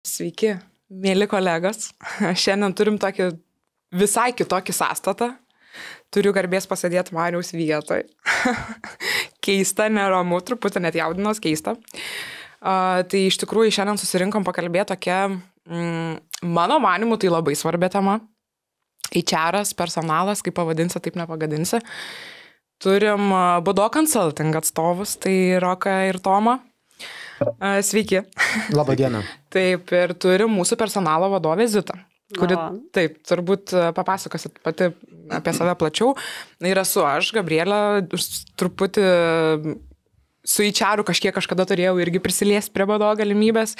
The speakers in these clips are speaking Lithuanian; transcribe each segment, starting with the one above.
Sveiki, mėly kolegos. Šiandien turim tokį visai kitokį sąstatą. Turiu garbės pasėdėti Mariaus vietoj. Keista, neramu, truputį net jaudinos keista. Tai iš tikrųjų šiandien susirinkom pakalbėti tokia, mano manimu, tai labai svarbia tema. HR'as, personalas, kaip pavadinsi, taip nepagadinsi. Turim Budo Consulting atstovus, tai Roką ir Tomą. Sveiki. Labą dieną. Taip, ir turim mūsų personalo vadovę Zitą, kuri, taip, turbūt papasakosit pati apie save plačiau. Ir esu aš, Gabrielė, truputį su HR-u kažkada turėjau irgi prisiliesti prie Budo galimybės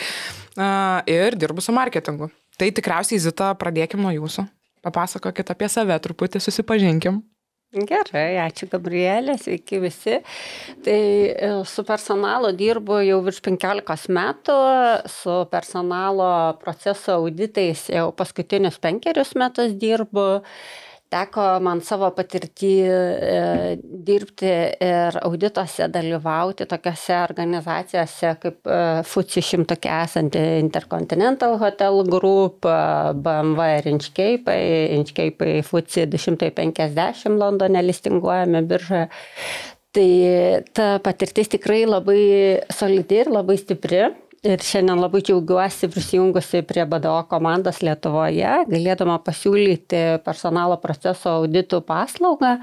ir dirbu su marketingu. Tai tikriausiai, Zita, pradėkim nuo jūsų. Papasakokit apie save, truputį susipažinkim. Gerai, ačiū Gabrielė, sveiki visi. Tai su personalo dirbu jau virš 15 metų, su personalo proceso auditais jau paskutinius 5 metus dirbu. Teko man savo patirtį dirbti ir audituose dalyvauti tokiose organizacijose kaip FTSE 100 esanti Intercontinental Hotel Group, BMW ir Inchcape FTSE 250 Londone listinguojame biržoje. Tai ta patirtis tikrai labai solidi ir labai stipri. Ir šiandien labai džiaugiuosi prisijungusi prie BDO komandos Lietuvoje, galėdama pasiūlyti personalo proceso auditų paslaugą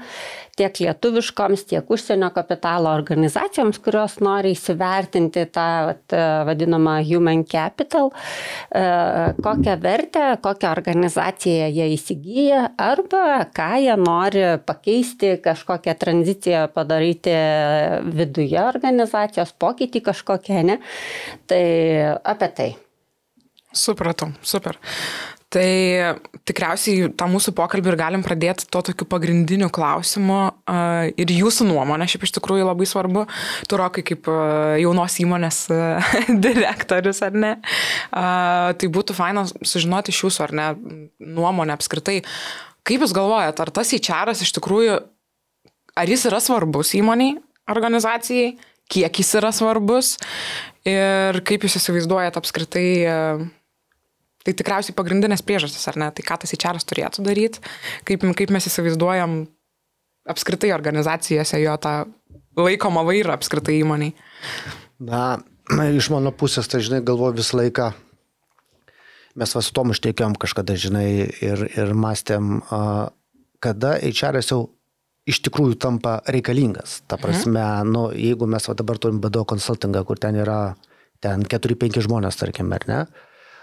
tiek lietuviškoms, tiek užsienio kapitalo organizacijoms, kurios nori įsivertinti tą vadinamą human capital, kokią vertę, kokią organizaciją jie įsigyja arba ką jie nori pakeisti, kažkokią tranziciją padaryti viduje organizacijos, pokytį kažkokią, ne? Tai apie tai. Supratau, super. Tai tikriausiai tą mūsų pokalbį ir galim pradėti to tokiu pagrindiniu klausimu ir jūsų nuomonė, šiaip iš tikrųjų labai svarbu, tu Rokai kaip jaunos įmonės direktorius, ar ne? Tai būtų faina sužinoti iš jūsų, ar ne, nuomonę apskritai. Kaip jūs galvojat, ar tas HR'as iš tikrųjų, ar jis yra svarbus įmoniai, organizacijai, kiek jis yra svarbus ir kaip jūs įsivaizduojat apskritai, tai tikriausiai pagrindinės priežastis, ar ne, tai ką tas HR'as turėtų daryti, kaip mes įsivaizduojam apskritai organizacijose jo tą laikomą vairą apskritai įmoniai. Na, iš mano pusės, tai žinai, galvoju visą laiką, mes su Tomu šnekėjom kažkada, žinai, ir mąstėm, kada HR'as jau iš tikrųjų tampa reikalingas. Ta prasme, nu, jeigu mes dabar turim BDO Consultingą, kur ten yra 4-5 žmonės, tarkim, ar ne,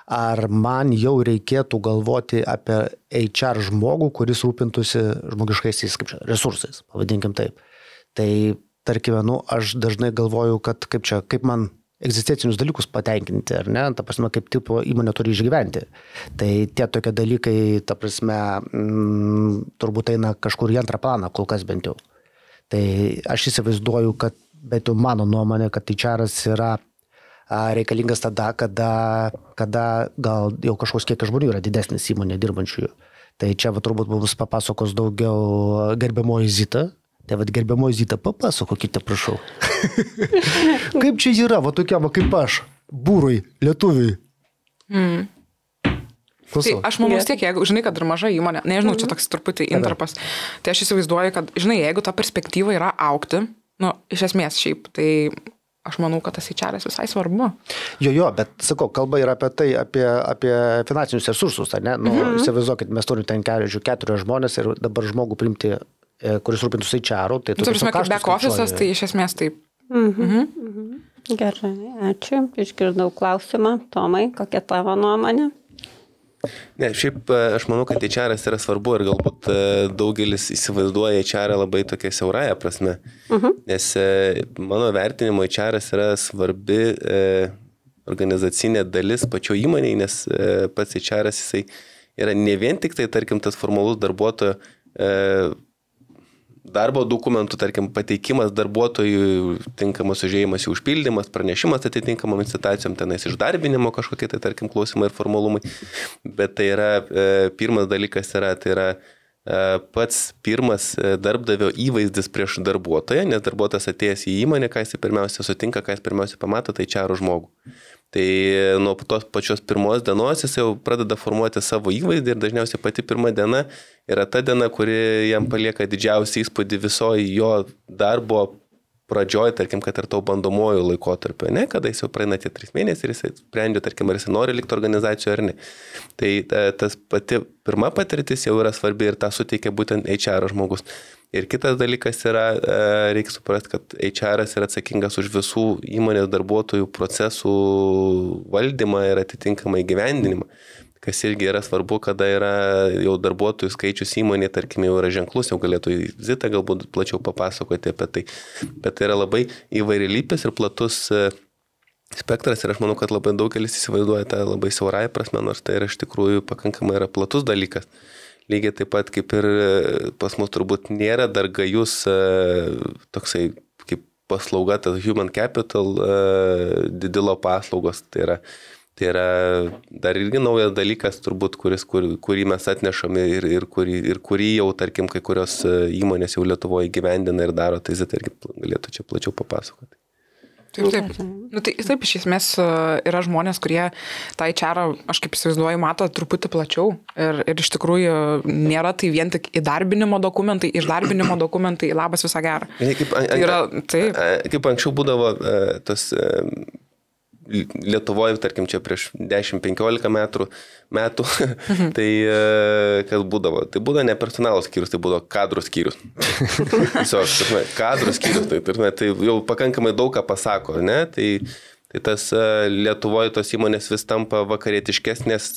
ar man jau reikėtų galvoti apie HR žmogų, kuris rūpintųsi žmogiškaisiais resursais, pavadinkim taip. Tai, tarkime, nu, aš dažnai galvoju, kad kaip man egzistencinius dalykus patenkinti, ar ne, ta prasme, kaip tipo įmonė turi išgyventi. Tai tie tokie dalykai, ta prasme, turbūt eina kažkur į antrą planą, kol kas bent jau. Tai aš įsivaizduoju, kad bent jau mano nuomonė, kad HR'as yra reikalingas tada, kada gal jau kažkoks kiekis žmonių yra didesnis įmonė dirbančiųjų. Tai čia turbūt mums papasakos daugiau gerbiamoji Zita. Tai gerbiamoji Zita, papasakokite, prašau. Kaip čia yra, tokiam kaip aš, būrui, lietuviui? Tai aš manau tiek, jeigu, žinai, kad ir maža įmonė, nežinau, čia toks truputį intarpas, tai aš įsivaizduoju, kad, žinai, jeigu ta perspektyva yra augti, nu, iš esmės šiaip, tai aš manau, kad tas HR'as visai svarbu. Jo, bet, sakau, kalba yra apie tai, apie finansinius resursus, ar ne? Nu, įsivaizduokit, mes turime ten 4 žmonės ir dabar žmogų priimti, kuris rūpintųsi HR-u. Tai tu prasme, kaip back office'as, tai iš esmės taip. Gerai, ačiū. Išgirdau klausimą. Tomai, kokia tavo nuomonė? Ne, šiaip aš manau, kad HR'as yra svarbu ir galbūt daugelis įsivaizduoja HR'ą labai tokia siaurąja prasme, nes mano vertinimo HR'as yra svarbi organizacinė dalis pačio įmonėje, nes pats HR'as jisai yra ne vien tik tai, tarkim, tas formalus darbuotojo darbo dokumentų, tarkim, pateikimas darbuotojų, tinkamas užėjimas į užpildymas, pranešimas atitinkamam institucijom, tenais išdarbinimo kažkokie, tai tarkim, klausimai ir formalumai. Bet tai yra, pirmas dalykas yra, tai yra pats pirmas darbdavio įvaizdis prieš darbuotoją, nes darbuotojas atėjęs į įmonę, ką jis pirmiausia sutinka, ką jis pirmiausia pamato, tai HR žmogų. Tai nuo tos pačios pirmos dienos jis jau pradeda formuoti savo įvaizdį ir dažniausiai pati pirma diena yra ta diena, kuri jam palieka didžiausią įspūdį visoje jo darbo pradžioj, tarkim, kad ir tau bandomojų laikotarpio, ne, kada jis jau praeina tie 3 mėnesiai ir jis sprendžia, tarkim, ar jis nori likti organizacijoje ar ne. Tai tas pati pirma patirtis jau yra svarbi ir tą suteikia būtent HR žmogus. Ir kitas dalykas yra, reikia suprasti, kad HR yra atsakingas už visų įmonės darbuotojų procesų valdymą ir atitinkamą įgyvendinimą, kas irgi yra svarbu, kada yra jau darbuotojų skaičius įmonė, tarkim, jau yra ženklus, jau galėtų Zita galbūt plačiau papasakoti apie tai. Bet tai yra labai įvairialypis ir platus spektras ir aš manau, kad labai daugelis įsivaizduoja tą labai siaurąją prasme, nors tai yra iš tikrųjų pakankamai yra platus dalykas. Lygiai taip pat kaip ir pas mus turbūt nėra dar gajus toksai kaip paslauga, tas human capital, didilo paslaugos, tai yra dar irgi naujas dalykas turbūt, kurį mes atnešame ir kurį jau, tarkim, kai kurios įmonės jau Lietuvoje gyvendina ir daro, tai Zita irgi galėtų čia plačiau papasakoti. Taip. Nu, tai taip, iš esmės yra žmonės, kurie tą HR, aš kaip įsivaizduoju, mato truputį plačiau ir iš tikrųjų nėra tai vien tik įdarbinimo dokumentai, išdarbinimo dokumentai, labas visą gerą. Kaip anksčiau būdavo tas Lietuvoje, tarkim, čia prieš 10-15 metų, tai kas būdavo? Tai būdavo ne personalo skyrius, tai būdavo kadrų skyrius. Tiesiog, kadrų skyrius, tai jau pakankamai daug ką pasako, ne? Tai tas Lietuvoje tos įmonės vis tampa vakarietiškesnės,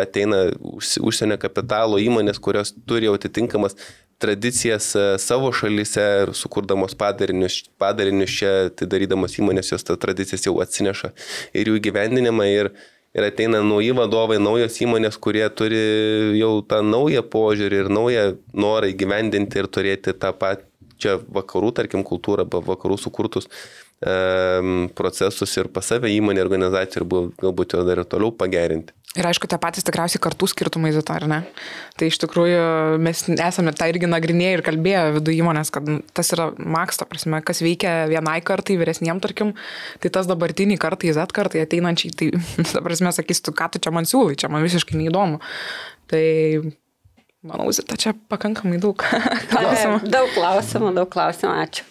ateina užsienio kapitalo įmonės, kurios turi jau atitinkamas tradicijas savo šalyse ir sukurdamos padarinius čia, tai darydamos įmonės, jos tą tradicijas jau atsineša ir jų įgyvendinimą ir ateina nauji vadovai, naujos įmonės, kurie turi jau tą naują požiūrį ir naują norą įgyvendinti ir turėti tą pačią vakarų, tarkim, kultūrą, vakarų sukurtus procesus ir pas save įmonė organizacija ir galbūt jo dar ir toliau pagerinti. Ir aišku, tie patys tikriausiai kartų skirtumai, Zita, ar ne? Tai iš tikrųjų mes esame tą irgi nagrinėję ir kalbėję vidų įmonės, kad tas yra maks, ta prasme, kas veikia vienai kartai, vyresniem, tarkim, tai tas dabartiniai kartai, Z kartai ateinančiai, tai ta prasme, sakysi, ką tu čia man siūlai, čia man visiškai neįdomu. Tai manau, Zita, čia pakankamai daug klausimų. Daug klausimų, ačiū.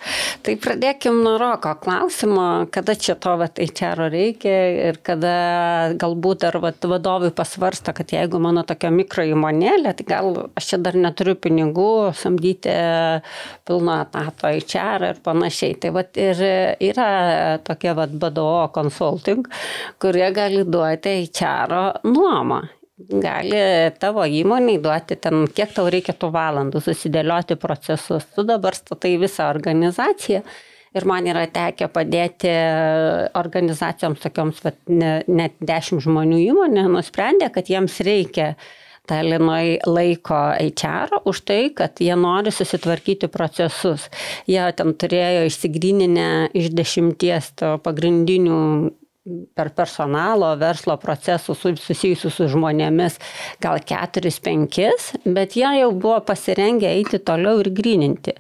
Tai pradėkim nuo Roko klausimo, kada čia to HR reikia ir kada galbūt dar vadovai pasvarsta, kad jeigu mano tokia mikro įmonėlė, tai gal aš čia dar neturiu pinigų samdyti pilno etato HR ir panašiai. Tai ir yra tokie BDO consulting, kurie gali duoti HR nuomą. Gali tavo įmonei duoti ten, kiek tau reikia tų valandų, susidėlioti procesus. Tu dabar statai visą organizaciją ir man yra tekę padėti organizacijoms tokioms, net 10 žmonių įmonė nusprendė, kad jiems reikia Talinoj laiko HR už tai, kad jie nori susitvarkyti procesus. Jie ten turėjo išsigryninę iš 10 pagrindinių per personalo, verslo procesų susijusių su žmonėmis gal 4-5, bet jie jau buvo pasirengę eiti toliau ir gryninti.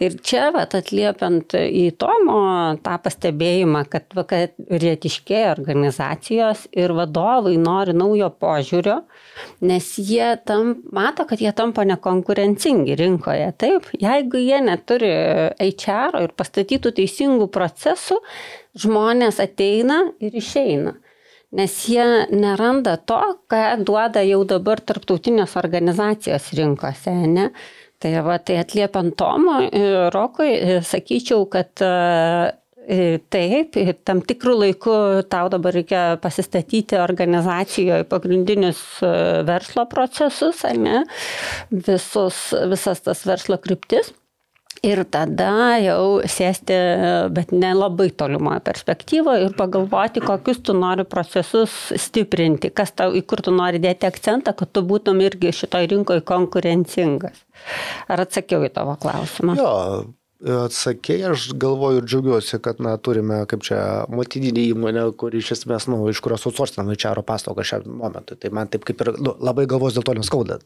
Ir čia atliepiant į Tomo tą pastebėjimą, kad vakarietiškėja organizacijos ir vadovai nori naujo požiūrio, nes jie mato, kad jie tampa nekonkurencingi rinkoje. Taip, jeigu jie neturi HR ir pastatytų teisingų procesų, žmonės ateina ir išeina, nes jie neranda to, ką duoda jau dabar tarptautinės organizacijos rinkose, ne? Tai atliepiant Tomo Rokui, sakyčiau, kad taip, tam tikrų laikų tau dabar reikia pasistatyti organizacijoje pagrindinius verslo procesus, ne? Visas tas verslo kryptis. Ir tada jau sėsti, bet nelabai tolimoje perspektyvoje ir pagalvoti, kokius tu nori procesus stiprinti, į kur tu nori dėti akcentą, kad tu būtum irgi šitoj rinkoje konkurencingas. Ar atsakiau į tavo klausimą? Jo, atsakė, aš galvoju ir džiaugiuosi, kad turime kaip čia motininį įmonę, kur iš esmės, iš kurios outsourcinam HR paslaugą šiam momentui. Tai man taip kaip ir labai galvos dėl to neskauda.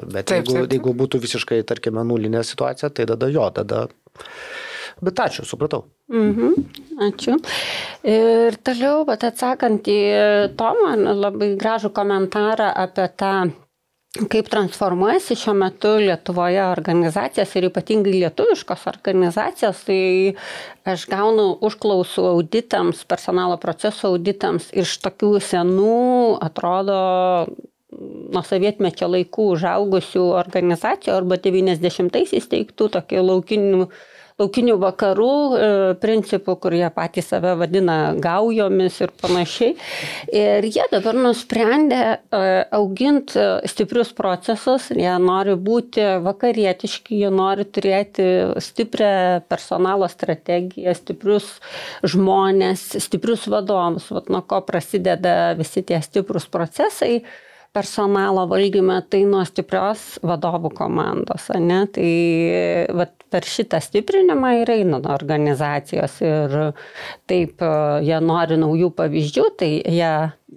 Bet jeigu būtų visiškai, tarkime, nulinė situacija, tai tada Bet ačiū, supratau. Ačiū. Ir toliau, bet atsakant į Tomą, labai gražų komentarą apie tą, kaip transformuojasi šiuo metu Lietuvoje organizacijas ir ypatingai lietuviškos organizacijos, tai aš gaunu užklausų auditams, personalo proceso auditams iš tokių senų, atrodo, nuo sovietmečio laikų užaugusių organizacijų arba 90-aisiais steigtų tokių laukinių vakarų principų, kur jie patys save vadina gaujomis ir panašiai. Ir jie dabar nusprendė auginti stiprius procesus, jie nori būti vakarietiški, jie nori turėti stiprią personalo strategiją, stiprius žmonės, stiprius vadovus, vat nuo ko prasideda visi tie stiprus procesai personalo valdyme, tai nuo stiprios vadovų komandos, ne? Tai vat, per šitą stiprinimą ir eina organizacijos ir taip jie nori naujų pavyzdžių, tai jie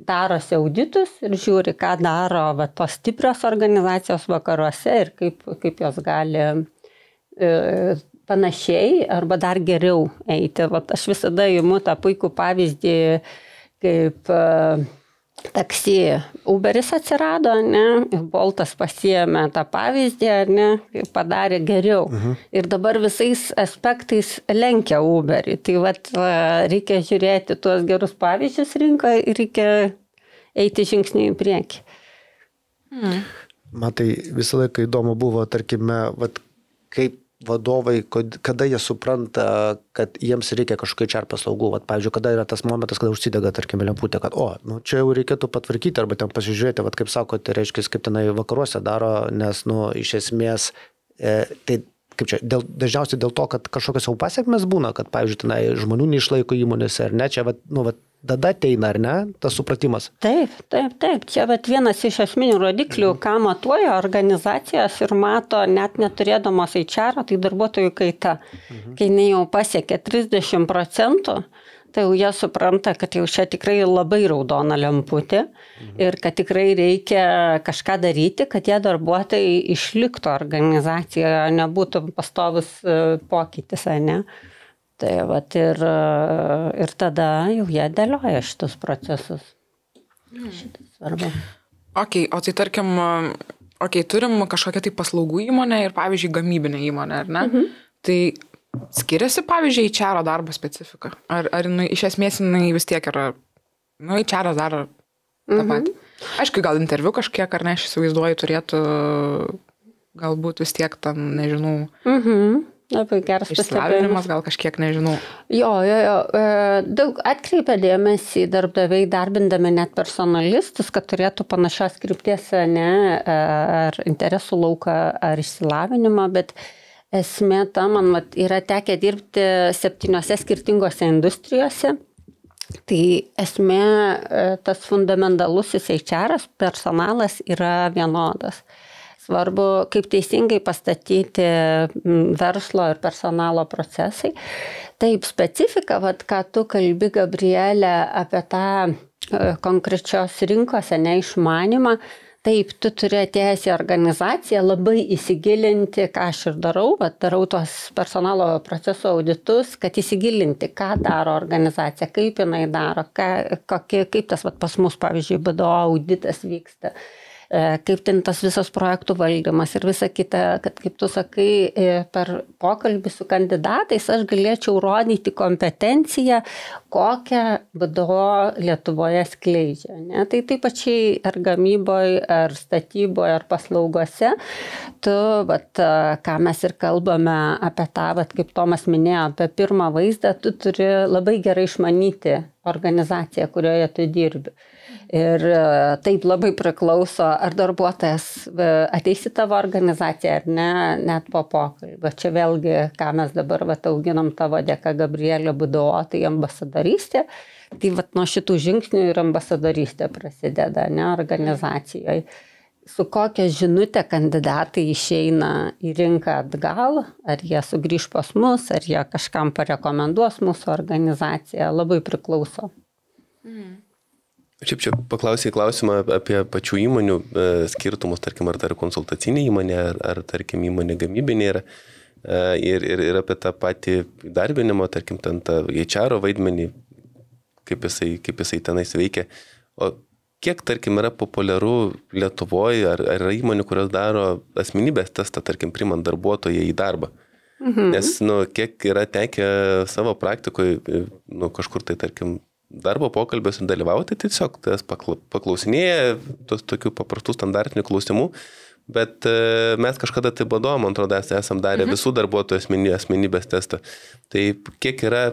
darosi auditus ir žiūri, ką daro vat, tos stiprios organizacijos vakaruose ir kaip jos gali panašiai arba dar geriau eiti. Vat, aš visada imu tą puikų pavyzdį, kaip taksi Uberis atsirado, ne? Boltas pasiėmė tą pavyzdį, ne? Padarė geriau. Ir dabar visais aspektais lenkia Uberį. Tai vat, reikia žiūrėti tuos gerus pavyzdžius rinkoje ir reikia eiti žingsnį į priekį. Matai, visą laiką įdomu buvo, tarkime, vat, kaip vadovai, kada jie supranta, kad jiems reikia kažkokių HR paslaugų. Vat, pavyzdžiui, kada yra tas momentas, kada užsidega, tarkime, lemputė, kad, čia jau reikėtų patvarkyti arba ten pasižiūrėti, vat, kaip sakote, reiškia, kaip tenai vakaruose daro, nes, iš esmės, tai kaip čia, dažniausiai dėl to, kad kažkokios jau pasiekmes būna, kad, pavyzdžiui, tenai žmonių neišlaiko įmonėse, ar ne, čia, tada ateina, ar ne, tas supratimas? Taip. Čia vienas iš esminių rodiklių, ką matuoja organizacijos ir mato net neturėdamos HR, tai darbuotojų kaita. Kai jinai jau pasiekė 30%, tai jau jie supranta, kad jau čia tikrai labai raudona lemputė ir kad tikrai reikia kažką daryti, kad tie darbuotojai išliktų organizacijoje, nebūtų pastovus pokytis, ne? Tai vat ir tada jau jie dėlioja šitus procesus. Šitas svarbu. O tai tarkim, turim kažkokią tai paslaugų įmonę ir, pavyzdžiui, gamybinę įmonę, ar ne? Tai skiriasi, pavyzdžiui, HR darbo specifika? Ar iš esmės jinai vis tiek yra, HR daro tą patį? Aišku, gal interviu kažkiek, ar ne, aš įsivaizduoju, turėtų galbūt vis tiek tam, nežinau... Labai geras išsilavinimas, gal kažkiek, nežinau. Jo. Daug atkreipia dėmesį darbdaviai darbindami net personalistus, kad turėtų panašios krypties, ne, ar interesų lauką, ar išsilavinimą, bet esmė ta, man yra tekę dirbti 7 skirtingose industrijose. Tai esmė, tas fundamentalusis HR-as, personalas yra vienodas. Svarbu, kaip teisingai pastatyti verslo ir personalo procesai. Taip, specifika, ką tu kalbi, Gabrielė, apie tą konkrečios rinkose neišmanimą, taip, tu turi atėjęs į organizaciją labai įsigilinti, ką aš ir darau, darau tos personalo proceso auditus, kad įsigilinti, ką daro organizacija, kaip jinai daro, kaip tas pas mus, pavyzdžiui, BDO auditas vyksta. Kaip ten tas visas projektų valdymas ir visa kita, kad kaip tu sakai, per pokalbį su kandidatais aš galėčiau rodyti kompetenciją, kokią BDO Lietuvoje skleidžia. Ne? Tai taip pačiai ar gamyboje, ar statyboje, ar paslaugose, tu, ką mes ir kalbame apie tą, kaip Tomas minėjo, apie pirmą vaizdą, tu turi labai gerai išmanyti organizaciją, kurioje tu dirbi. Ir taip labai priklauso, ar darbuotojas ateis į tavo organizaciją ar ne, net po pokalbio. Čia vėlgi, ką mes dabar auginam tavo dėka Gabrielė BDO, tai ambasadorystė. Tai nuo šitų žingsnių ir ambasadorystė prasideda, ne, organizacijoje. Su kokia žinutė kandidatai išeina į rinką atgal, ar jie sugrįž pas mus, ar jie kažkam parekomenduos mūsų organizaciją, labai priklauso. Šiaip čia paklausai klausimą apie pačių įmonių skirtumus, tarkim, ar tai yra konsultacinė įmonė, ar tarkim įmonė gamybinė yra. ir apie tą patį įdarbinimo, tarkim, ten tą HR vaidmenį, kaip jisai tenais veikia. O kiek, tarkim, yra populiaru Lietuvoje, ar yra įmonių, kurios daro asmenybės testą, tarkim, primant darbuotoją į darbą? Nes, kiek yra tekę savo praktikoje, kažkur tai, tarkim, darbo pokalbės dalyvauti, tai tiesiog tas paklausinėja tos tokių paprastų standartinių klausimų, bet mes kažkada tai vadovom, man atrodo, esam darę visų darbuotojų asmenybės testą. Tai kiek yra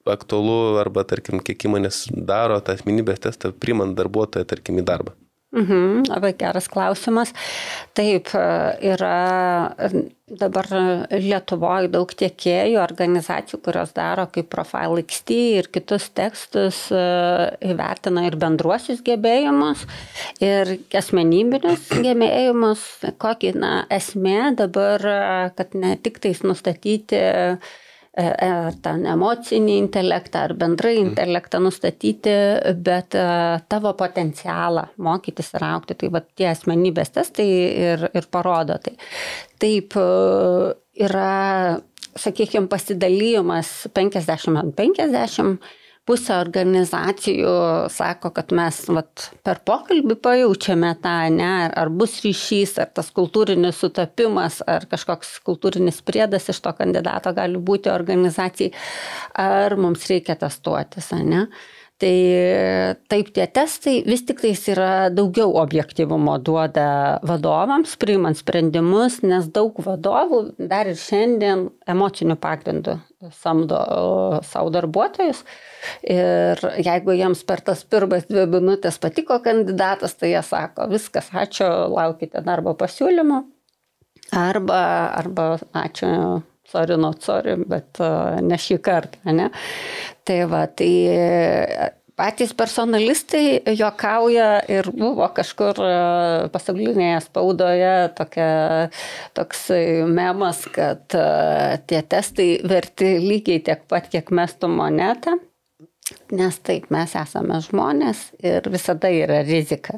aktualu arba, tarkim, kiek įmonės daro tą asmenybės testą, primant darbuotoją, tarkim, į darbą? Labai geras klausimas. Taip, yra dabar Lietuvoje daug tiekėjų, organizacijų, kurios daro kaip Profile XT ir kitus tekstus, įvertina ir bendruosius gebėjimus, ir asmenybinius gebėjimus. Kokį esmė dabar, kad ne tik tais nustatyti ten emocinį intelektą ar bendrai intelektą nustatyti, bet tavo potencialą mokytis ir augti. Tai tie asmenybės testai ir parodo. Tai taip yra, sakykime, pasidalymas 50/50. Pusė organizacijų sako, kad mes per pokalbį pajaučiame tą, ar bus ryšys, ar tas kultūrinis sutapimas, ar kažkoks kultūrinis priedas iš to kandidato gali būti organizacijai, ar mums reikia testuotis, ne? Tai taip, tie testai vis tik tais yra daugiau objektyvumo duoda vadovams, priimant sprendimus, nes daug vadovų dar ir šiandien emocinių pagrindų samdo savo darbuotojus. Ir jeigu jiems per tas pirmas 2 minutės patiko kandidatas, tai jie sako, viskas, ačiū, laukite darbo pasiūlymo, arba ačiū, sorry, bet ne šį kartą, ne? Tai tai patys personalistai juokauja ir buvo kažkur pasaulinėje spaudoje toks memas, kad tie testai verti lygiai tiek pat, kiek mestų monetą. Nes taip, mes esame žmonės ir visada yra rizika.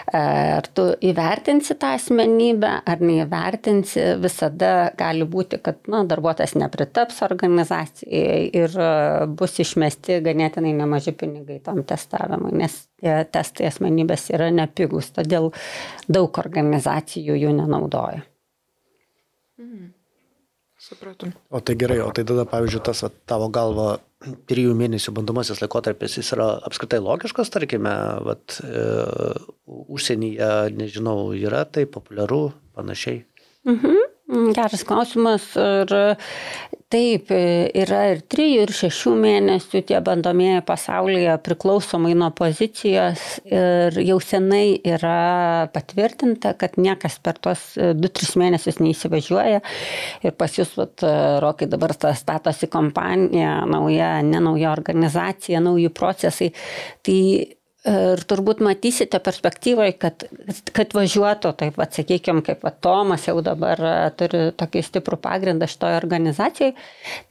Ar tu įvertinsi tą asmenybę, ar neįvertinsi, visada gali būti, kad darbuotojas nepritaps organizacijai ir bus išmesti ganėtinai nemaži pinigai tam testavimui, nes tie testai asmenybės yra nepigus, todėl daug organizacijų jų nenaudoja. Supratum. O tai gerai, o tai tada, pavyzdžiui, tas tavo galva 3 mėnesių bandomasis laikotarpis, jis yra apskritai logiškas, tarkime, užsienyje, nežinau, yra tai populiaru, panašiai? Geras klausimas. Ir taip, yra ir 3, ir 6 mėnesių tie bandomieji pasaulyje priklausomai nuo pozicijos ir jau senai yra patvirtinta, kad niekas per tuos 2-3 mėnesius neįsivažiuoja. Ir pas jūs, Rokai, dabar statosi kompanija, nenauja organizacija, nauji procesai. Tai ir turbūt matysite perspektyvoje, kad važiuotų, taip, sakykime, kaip Tomas jau dabar turi tokį stiprų pagrindą šitoje organizacijoje,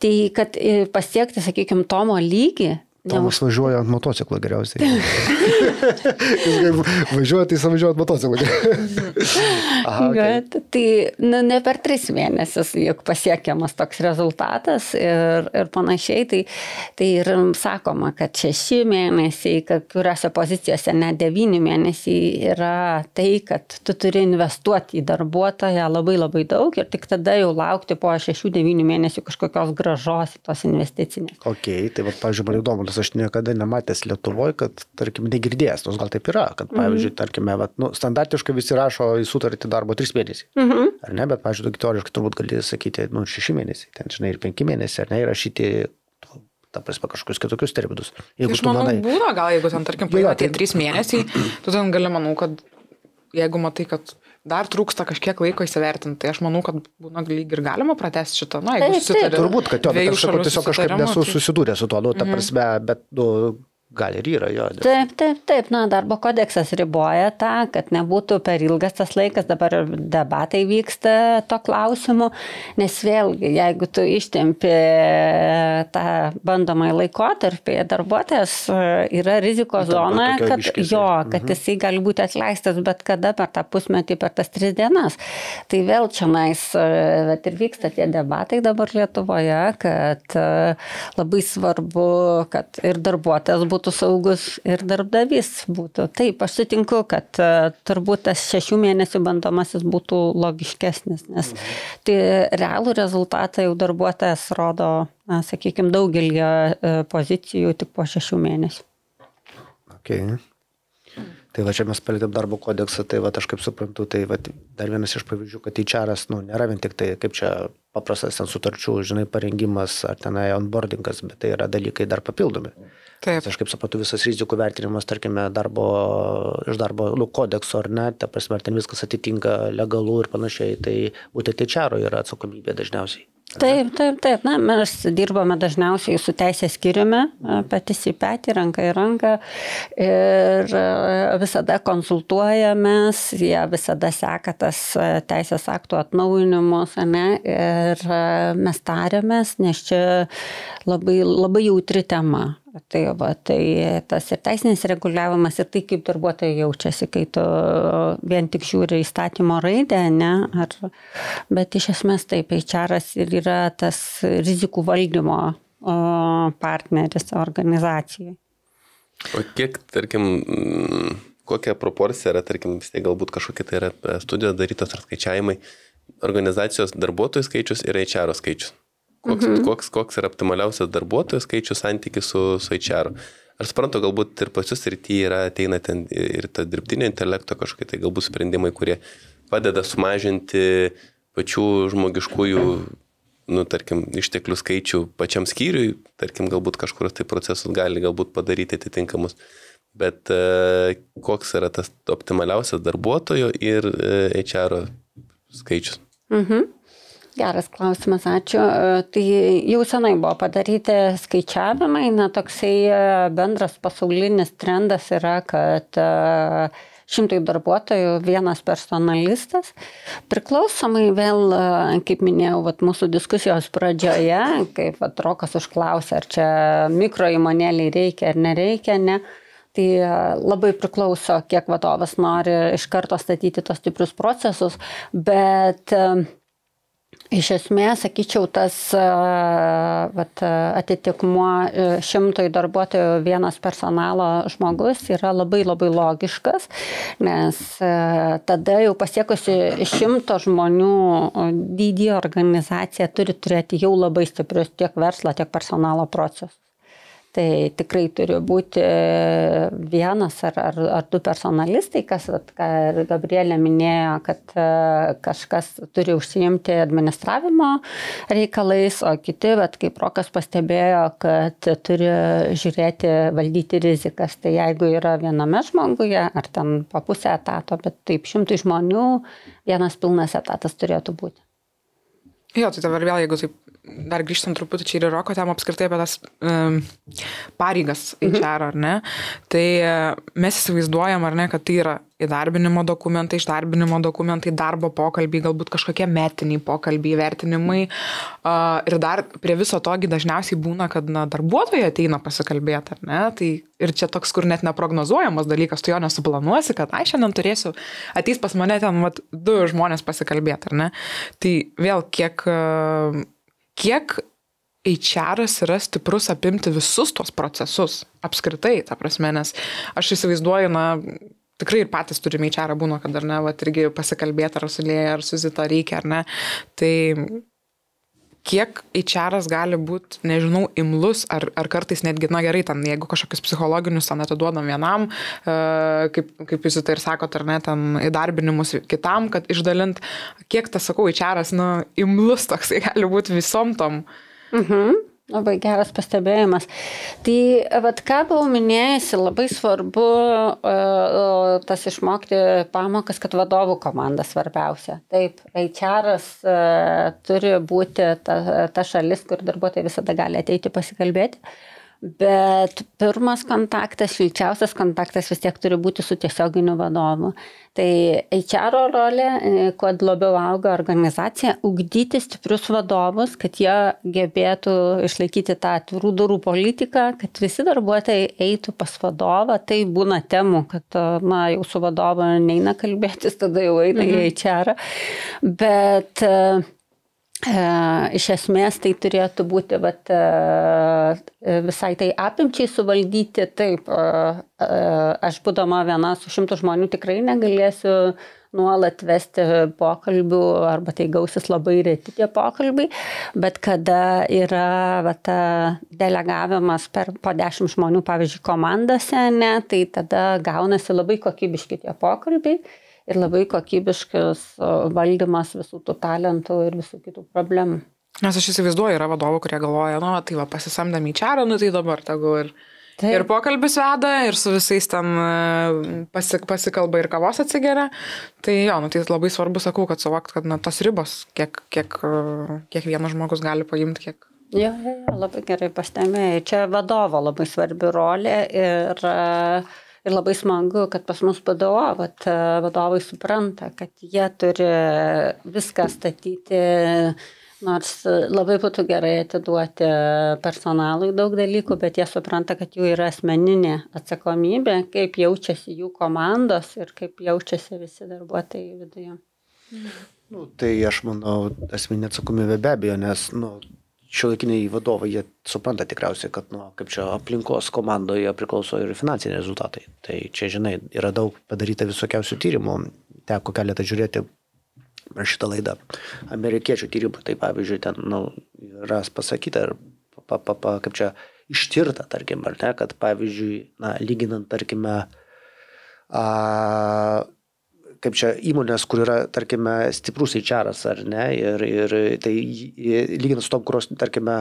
tai kad pasiekti, sakykime, Tomo lygį. Tomas važiuoja ant motociklo geriausiai. Jis važiuoja, tai savažiuoja ant motociklo. Bet tai ne per 3 mėnesius juk pasiekiamas toks rezultatas ir panašiai. Tai ir sakoma, kad 6 mėnesiai, kad kuriuose pozicijose net 9 mėnesiai yra tai, kad tu turi investuoti į darbuotoją labai labai daug ir tik tada jau laukti po 6-9 mėnesių kažkokios grąžos tos investicinės. Ok, tai pavyzdžiui, man įdomu, aš niekada nematęs Lietuvoje, kad, tarkim, negirdėjęs, nors gal taip yra, kad, pavyzdžiui, tarkime, standartiškai visi rašo į sutartį darbo 3 mėnesiai. Ar ne, bet, pavyzdžiui, teoriškai turbūt gali sakyti, 6 mėnesiai, ten, žinai, ir 5 mėnesiai, ar ne, įrašyti, ta prasme, kažkokius kitokius terminus. Aš manau, būna, gal jeigu ten, tarkim, paima tie 3 mėnesiai, tu ten gali, manau, kad jeigu matai, kad dar trūksta kažkiek laiko įsivertinti, tai aš manau, kad būna lyg ir galima pratęsti šitą, jeigu susitarė. Turbūt, kad jo, bet aš tiesiog kažkaip nesu susidūręs su tuo, ta prasme, bet, gal ir yra, jo. Taip. Na, darbo kodeksas riboja tą, kad nebūtų per ilgas tas laikas, dabar debatai vyksta to klausimu, nes vėlgi, jeigu tu ištempi tą bandomąjį laikotarpį, darbuotojas yra rizikos zonoje, kad jisai gali būti atleistas bet kada per tą pusmetį, per tas 3 dienas. Tai vėl čia ir vyksta tie debatai dabar Lietuvoje, kad labai svarbu, kad ir darbuotojas būtų saugus ir darbdavys būtų. Taip, aš sutinku, kad turbūt tas 6 mėnesių bandomasis būtų logiškesnis, nes tai realų rezultatą jau darbuotojas rodo, sakykime, daugelį pozicijų tik po 6 mėnesių. Okay. Tai va čia mes palėtėm darbo kodeksą, tai va aš kaip suprantu, tai va dar vienas iš pavyzdžių, kad HR-as, nėra vien tik tai, kaip čia paprastas ten sutarčių, parengimas ar tenai onboardingas, bet tai yra dalykai dar papildomi. Taip. Aš kaip suprantu, visas rizikų vertinimas, tarkime, iš darbo kodekso ar ne, ta prasme, ar ten viskas atitinka legalų ir panašiai, tai būtent HR-o yra atsakomybė dažniausiai. Taip. Na, mes dirbame dažniausiai su teisės skyriumi, patys į petį, ranką į ranką ir visada konsultuojamės, jie visada seka tas teisės aktų atnaujinimus, ne, ir mes tariamės, nes čia labai jautri tema. Tai tas ir teisinis reguliavimas ir tai, kaip darbuotojai jaučiasi, kai tu vien tik žiūri įstatymo raidę, ne? Bet iš esmės taip, HR-as ir yra tas rizikų valdymo partneris organizacijai. O kiek, tarkim, kokia proporcija yra, tarkim, vis tiek galbūt kažkokia tai yra studijos darytos ar skaičiavimai, organizacijos darbuotojų skaičius ir HR skaičius? Koks yra optimaliausias darbuotojų skaičius santykis su HR? Aš suprantu, galbūt ir pas jūs ateina ten ir ta dirbtinio intelekto kažkokie tai galbūt sprendimai, kurie padeda sumažinti pačių žmogiškųjų, tarkim, išteklių skaičių pačiam skyriui, tarkim, galbūt kažkurios tai procesus gali galbūt padaryti atitinkamus. Bet koks yra tas optimaliausias darbuotojo ir HR skaičius? Geras klausimas, ačiū. Tai jau senai buvo padaryti skaičiavimai, toksai bendras pasaulinis trendas yra, kad 100 darbuotojų vienas personalistas. Priklausomai vėl, kaip minėjau, mūsų diskusijos pradžioje, kaip Rokas užklausė, ar čia mikro įmonėliai reikia ar nereikia, ne. Tai labai priklauso, kiek vadovas nori iš karto statyti tos stiprius procesus, bet iš esmės, sakyčiau, tas atitikmuo 100 darbuotojų vienas personalo žmogus yra labai logiškas, nes tada jau pasiekusi 100 žmonių dydį organizacija turi turėti jau labai stiprius tiek verslo, tiek personalo procesus. Tai tikrai turi būti vienas ar 2 personalistai, kas, ką Gabrielė minėjo, kad kažkas turi užsiimti administravimo reikalais, o kiti, kaip Rokas pastebėjo, kad turi žiūrėti, valdyti rizikas. Tai jeigu yra viename žmoguje, ar ten po pusę etato, bet taip 100 žmonių, vienas pilnas etatas turėtų būti. Jo, tai dabar vėl, jeigu taip dar grįžtam truputį čia ir Roko temą apskritai apie tas pareigas HR, ar ne, tai mes įsivaizduojam, ar ne, kad tai yra įdarbinimo dokumentai, išdarbinimo dokumentai, darbo pokalbiai, galbūt kažkokie metiniai pokalbiai, vertinimai ir dar prie viso togi dažniausiai būna, kad darbuotojai ateina pasikalbėti, ar ne, tai ir čia toks, kur net neprognozuojamas dalykas, tu jo nesuplanuosi, kad šiandien turėsiu, ateis pas mane ten 2 žmonės pasikalbėti, ar ne, tai vėl kiek HR-as yra stiprus apimti visus tos procesus, apskritai, ta prasme, nes aš įsivaizduoju, tikrai ir patys turime HR būna, kad ar ne, irgi pasikalbėti ar su Lėja, ar su Zita reikia, ar ne, tai kiek HR-as gali būti, nežinau, imlus, ar kartais netgi, gerai, ten, jeigu kažkokius psichologinius ten atiduodam vienam, kaip jūs tai ir sakot, ar ne, ten įdarbinimus kitam, kad išdalint, kiek tas, sakau, HR-as, imlus toksai gali būti visom tom. Labai geras pastebėjimas. Tai, ką buvau minėjusi, labai svarbu tas išmokti pamokas, kad vadovų komanda svarbiausia. Taip, HR-as turi būti ta šalis, kur darbuotojai visada gali ateiti pasikalbėti. Bet pirmas kontaktas, šilčiausias kontaktas vis tiek turi būti su tiesioginiu vadovu. Tai HR rolė, kuo labiau auga organizacija, ugdyti stiprius vadovus, kad jie gebėtų išlaikyti tą atvirų durų politiką, kad visi darbuotojai eitų pas vadovą. Tai būna temų, kad jau su vadovu neina kalbėtis, tada jau eina į HR. Bet iš esmės tai turėtų būti visai tai apimčiai suvaldyti. Taip, aš būdama viena su 100 žmonių tikrai negalėsiu nuolat vesti pokalbių, arba tai gausis labai reti tie pokalbiai, bet kada yra delegavimas po 10 žmonių, pavyzdžiui, komandose, tai tada gaunasi labai kokybiški tie pokalbiai. Ir labai kokybiškas valdymas visų tų talentų ir visų kitų problemų. Nes aš įsivaizduoju, yra vadovų, kurie galvoja, tai pasisamdami į čarą, tai dabar tegu ir pokalbis veda, ir su visais ten pasikalba ir kavos atsigeria. Tai tai labai svarbu, sakau, kad suvokti, kad tos ribos, kiek vienas žmogus gali paimti, kiek. Jo, labai gerai pastebėjai. Čia vadovo labai svarbi rolė ir labai smagu, kad pas mus vadovai supranta, kad jie turi viską statyti, nors labai būtų gerai atiduoti personalui daug dalykų, bet jie supranta, kad jų yra asmeninė atsakomybė, kaip jaučiasi jų komandos ir kaip jaučiasi visi darbuotojai viduje. Tai aš manau, asmeninė atsakomybė be abejo, nes šiuolaikiniai vadovai, jie supranta tikriausiai, kad kaip čia aplinkos komandoje priklauso ir finansiniai rezultatai. Tai čia, žinai, yra daug padaryta visokiausių tyrimų. Teko keletą žiūrėti šitą laidą amerikiečių tyrimų. Tai pavyzdžiui, ten yra pasakyta ir kaip čia ištirta, tarkim, ar ne, kad pavyzdžiui, lyginant, tarkime, kaip čia įmonės, kur yra, tarkime, stiprus HR-as, ar ne, ir tai lyginant su tom, kurios, tarkime,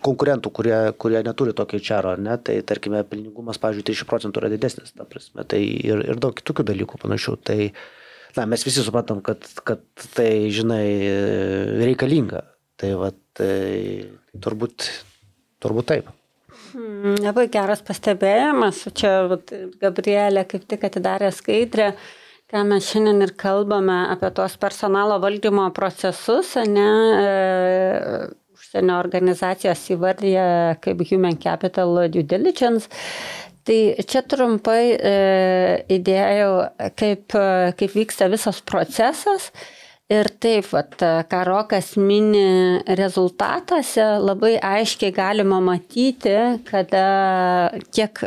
konkurentų, kurie neturi tokio HR-o, ar ne, tai, tarkime, pelningumas, pavyzdžiui, 30% yra didesnis, ta prasme, tai ir daug kitokių dalykų panašių. Tai, mes visi suprantam, kad tai, žinai, reikalinga. Tai, turbūt taip. Labai geras pastebėjimas. Čia Gabrielė kaip tik atidarė skaidrę, ką mes šiandien ir kalbame apie tuos personalo valdymo procesus, užsienio organizacijos įvardyja kaip Human Capital Due Diligence. Tai čia trumpai įdėjau, kaip vyksta visas procesas. Ir taip, ką Rokas mini rezultatuose, labai aiškiai galima matyti, kada kiek,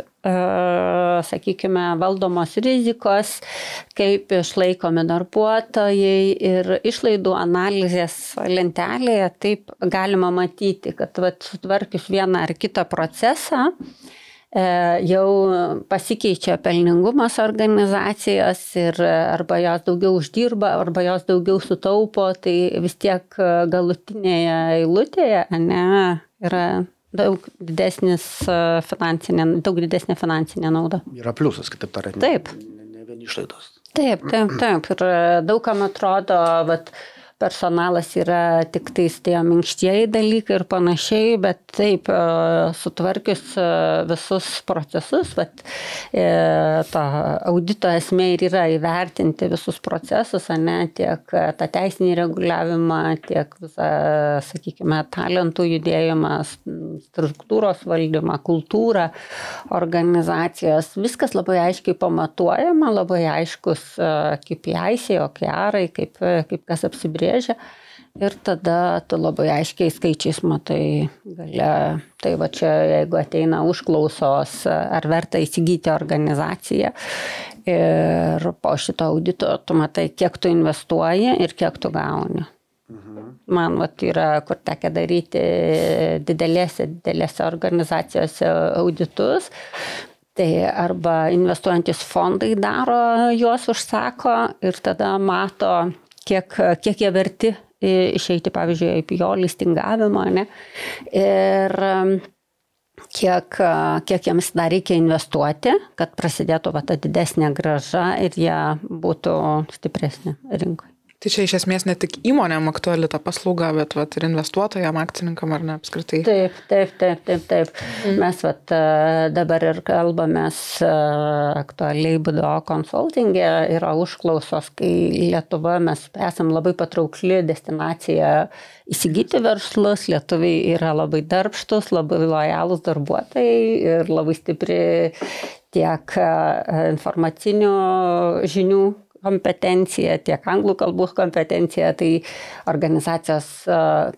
sakykime, valdomos rizikos, kaip išlaikomi darbuotojai ir išlaidų analizės lentelėje, taip galima matyti, kad sutvarkius vieną ar kitą procesą, jau pasikeičia pelningumas organizacijos ir arba jos daugiau uždirba, arba jos daugiau sutaupo, tai vis tiek galutinėje eilutėje yra daug didesnė finansinė nauda. Yra pliusas, kitaip tariant. Taip. Ne vien išlaidos. Taip. Ir daugam atrodo, personalas yra tik tais tie minkštieji dalykai ir panašiai, bet taip, sutvarkius visus procesus, ta audito esmė ir yra įvertinti visus procesus, tiek tą teisinį reguliavimą, tiek visą, sakykime, talentų judėjimą, struktūros valdymą, kultūrą, organizacijos. Viskas labai aiškiai pamatuojama, labai aiškus KPIs, OKR, kaip kas apsibrėžia. Ir tada tu labai aiškiai skaičiais matai gale. Tai čia, jeigu ateina užklausos, ar verta įsigyti organizaciją. Ir po šito audito tu matai, kiek tu investuoji ir kiek tu gauni. Man yra, kur tekia daryti didelėse organizacijose auditus. Tai arba investuojantis fondai daro, juos užsako ir tada mato, kiek jie verti išeiti, pavyzdžiui, IPO listingavimo, ir kiek jiems dar reikia investuoti, kad prasidėtų ta didesnė grąža ir jie būtų stipresni rinkoje. Tai čia iš esmės ne tik įmonėm aktuali ta paslauga, bet ir investuotojam, akcininkam ar ne apskritai. Taip. Mes dabar ir kalbamės aktualiai BDO konsultingė, yra užklausos, kai Lietuva mes esam labai patraukli destinacija įsigyti verslus, lietuviai yra labai darbštus, labai lojalūs darbuotojai ir labai stipri tiek informacinių žinių kompetencija, tiek anglų kalbos kompetencija, tai organizacijos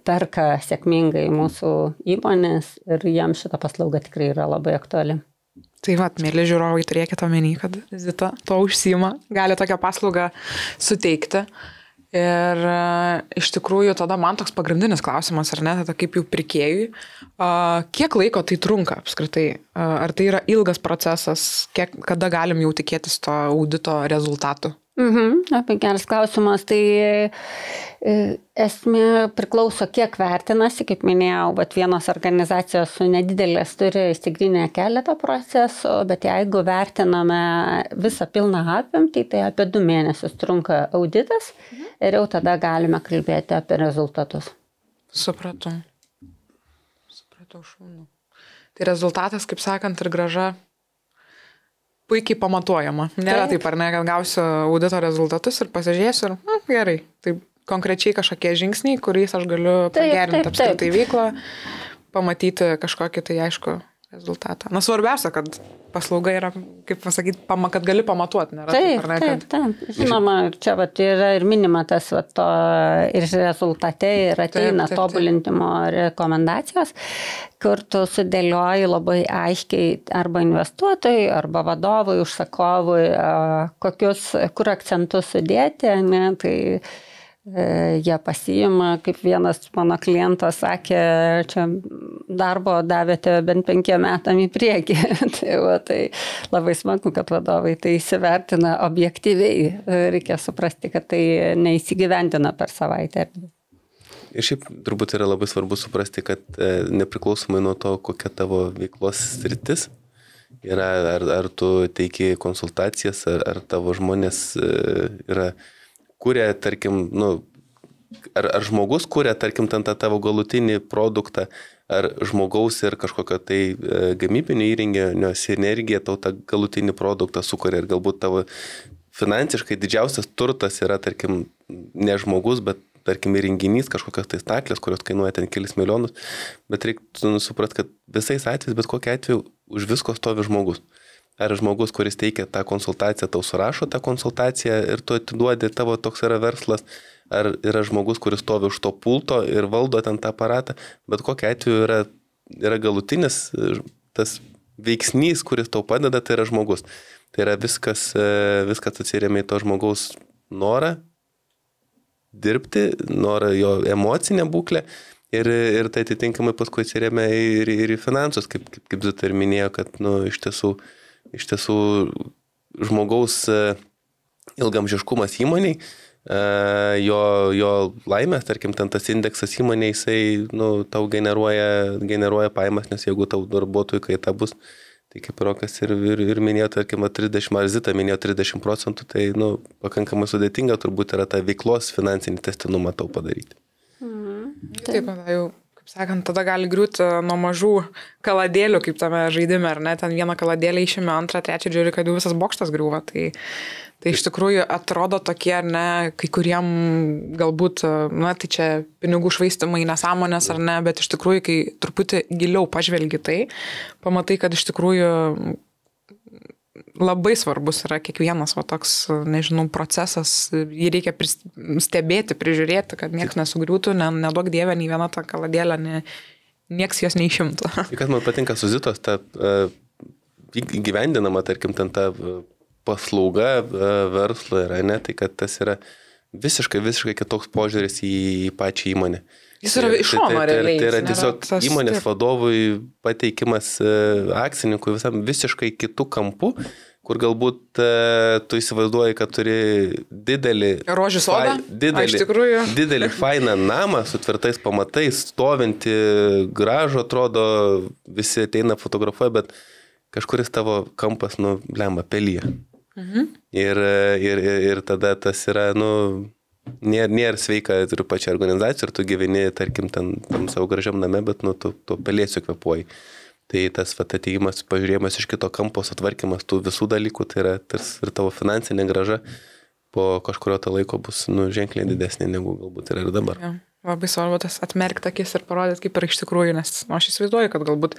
perka sėkmingai mūsų įmonės ir jiems šita paslauga tikrai yra labai aktuali. Tai mėly žiūrovai, turėkite omeny, kad Zita to užsiima, gali tokią paslaugą suteikti. Ir iš tikrųjų tada man toks pagrindinis klausimas, ar ne, tada kaip jau pirkėjui, kiek laiko tai trunka apskritai? Ar tai yra ilgas procesas, kada galim jau tikėtis to audito rezultatų? Geras klausimas. Tai esmė priklauso, kiek vertinasi, kaip minėjau, bet vienos organizacijos su nedidelės turi įsigrinę keletą procesų, bet jeigu vertiname visą pilną apimtį, tai apie 2 mėnesius trunka auditas ir jau tada galime kalbėti apie rezultatus. Supratau, šaunu. Tai rezultatas, kaip sakant, ir grąža puikiai pamatuojama. Nėra taip, ar ne, kad gausiu audito rezultatus ir pasižiūrėsiu ir gerai. Tai konkrečiai kažkokie žingsniai, kuriais aš galiu pagerinti apskritai veiklą, pamatyti kažkokį tai aišku rezultatą. Na, svarbiausia, kad paslauga yra, kaip pasakyti, kad gali pamatuoti. Nėra taip, ar ne? Taip. Žinoma, čia yra ir minima tas ir rezultate ir ateina tobulinimo rekomendacijos, kur tu sudėlioji labai aiškiai arba investuotojai, arba vadovui, užsakovui, kur akcentus sudėti, ne, tai jie pasiima, kaip vienas mano klientas sakė, čia darbo davėte bent 5 metam į priekį. Tai labai smagu, kad vadovai tai įsivertina objektyviai. Reikia suprasti, kad tai neįsigyvendina per savaitę. Ir šiaip turbūt yra labai svarbu suprasti, kad nepriklausomai nuo to, kokia tavo veiklos sritis yra, ar tu teiki konsultacijas, ar tavo žmonės yra kuria, tarkim, ar žmogus kuria, tarkim, tą tavo galutinį produktą, ar žmogaus ir kažkokio tai gamybinio įrenginio sinergija tau tą galutinį produktą sukuria ir galbūt tavo finansiškai didžiausias turtas yra, tarkim, ne žmogus, bet tarkim įrenginys, kažkokios tai staklės, kurios kainuoja ten kelis milijonus, bet reikia suprasti, kad visais atvejais, bet kokiu atveju už visko stovi žmogus. Ar žmogus, kuris teikia tą konsultaciją, tau surašo tą konsultaciją ir tu atiduodi, tavo toks yra verslas, ar yra žmogus, kuris stovi už to pulto ir valdo ten tą aparatą, bet kokiu atveju yra galutinis tas veiksnys, kuris tau padeda, tai yra žmogus. Tai yra viskas atsiremia į to žmogaus norą dirbti, norą jo emocinę būklę ir tai atitinkamai paskui atsiremia ir į finansus, kaip Zita ir minėjo, kad iš tiesų žmogaus ilgamžiškumas įmoniai, jo laimės, tarkim, ten tas indeksas įmonė, jisai tau generuoja pajamas, nes jeigu tau darbuotojų kaita bus, tai kaip Rokas ir minėjo, tarkim, 30, ar Zita minėjo 30%, tai pakankamai sudėtinga turbūt yra tą veiklos finansinį testinumą tau padaryti. Taip, jau sakant, tada gali griūti nuo mažų kaladėlių, kaip tame žaidime, ar ne, ten vieną kaladėlį išėmė, antrą, trečią, žiūri, kad jau visas bokštas griūva. Tai iš tikrųjų atrodo tokie, ar ne, kai kuriem galbūt, tai čia pinigų švaistimai, nesąmonės, ar ne, bet iš tikrųjų, kai truputį giliau pažvelgi tai, pamatai, kad iš tikrųjų labai svarbus yra kiekvienas toks, nežinau, procesas, jį reikia stebėti, prižiūrėti, kad niekas nesugriūtų, neduok dievę, nei viena ta kaladėlė, nieks jos neišimtų. Kas man patinka su Zitos, ta įgyvendinama, tarkim, ten ta paslauga verslo yra, ne, tai kad tas yra visiškai kitoks požiūris į pačią įmonę. Jis yra iš šono realiai. Tai yra tiesiog įmonės vadovui pateikimas akcininkui visam visiškai kitų kampų, kur galbūt tu įsivaizduoji, kad turi didelį rožių sodą, didelį fainą namą su tvirtais pamatais, stovinti, gražu atrodo, visi ateina fotografuoja, bet kažkuris tavo kampas, blemba, pelyje. Ir tada tas yra, Nėra sveika ir pačia organizacija, ir tu gyveni, tarkim, tam savo gražiam name, bet tu pelėsiu kvėpuoji. Tai tas atėjimas, pažiūrėjimas iš kito kampo, atvarkymas tų visų dalykų, tai yra ir tavo finansinė graža po kažkurio to laiko bus ženkliai didesnė negu galbūt yra ir dabar. Ja, labai svarbu tas atmerkti akis ir parodyti, kaip ir iš tikrųjų, nes aš įsivaizduoju, kad galbūt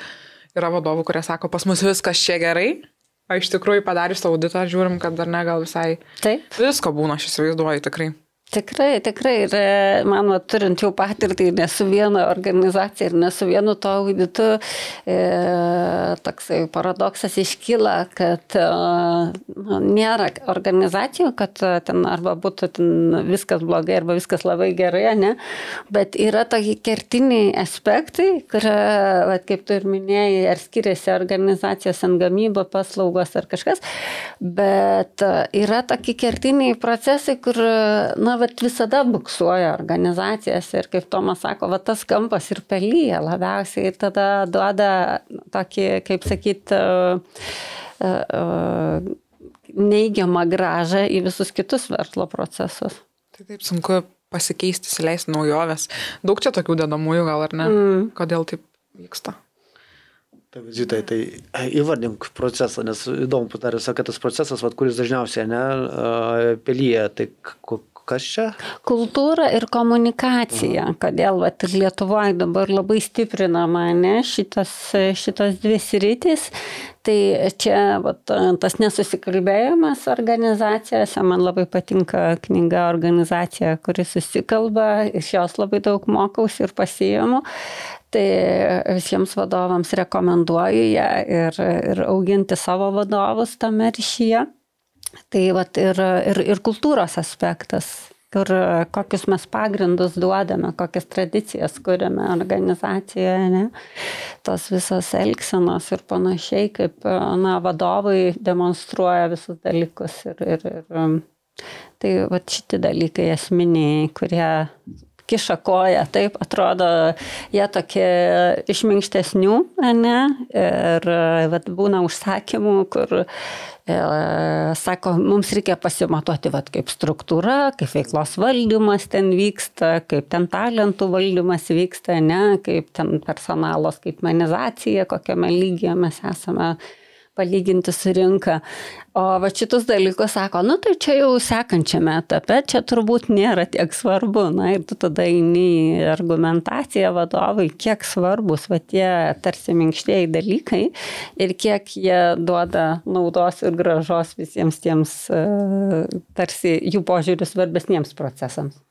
yra vadovų, kurie sako, pas mus viskas čia gerai, o iš tikrųjų padarius auditą žiūrim, kad dar ne gal visai visko būna, aš įsivaizduoju tikrai. Tikrai. Ir man, turint jau patirtį, ne su viena organizacija ir ne su vienu to auditu, toksai paradoksas iškyla, kad nėra organizacijų, kad ten arba būtų ten viskas blogai, arba viskas labai gerai, ne? Bet yra tokie kertiniai aspektai, kur, kaip tu ir minėjai, ar skiriasi organizacijos ant gamybo, paslaugos ar kažkas, bet yra tokie kertiniai procesai, kur, visada buksuoja organizacijas ir kaip Tomas sako, tas kampas ir pelyja labiausiai ir tada duoda tokį, kaip sakyt, neigiamą grąžą į visus kitus verslo procesus. Tai taip sunku pasikeisti, įsileisti naujoves. Daug čia tokių dedamųjų gal ar ne? Kodėl taip vyksta? Tai vizitai, tai įvardink procesą, nes įdomu patarė, kad tas procesas, kuris dažniausiai pelyja, tai kas čia? Kultūra ir komunikacija. Kodėl ir Lietuvoje dabar labai stiprinama šitos dvi sritys. Tai čia tas nesusikalbėjimas organizacijose. Man labai patinka knyga Organizacija, kuri susikalba. Iš jos labai daug mokausi ir pasiimu. Tai visiems vadovams rekomenduoju ją ir auginti savo vadovus tame ryšyje. Tai ir kultūros aspektas, kur kokius mes pagrindus duodame, kokias tradicijas kuriame organizacijoje, ne? Tos visos elgsenos ir panašiai, kaip vadovai demonstruoja visus dalykus. Tai šitie dalykai esminiai, kurie kiša koją, taip atrodo, jie tokie iš minkštesnių, ne? Ir būna užsakymų, kur sako, mums reikia pasimatuoti, kaip struktūra, kaip veiklos valdymas ten vyksta, kaip ten talentų valdymas vyksta, ne? Kaip ten personalo skaitmenizacija, kokiame lygyje mes esame palyginti su rinka. O šitus dalykus sako, tai čia jau sekančiame etape, čia turbūt nėra tiek svarbu. Ir tu tada eini argumentaciją vadovai, kiek svarbus tie tarsi minkštieji dalykai ir kiek jie duoda naudos ir gražos visiems tiems tarsi jų požiūrius svarbesniems procesams.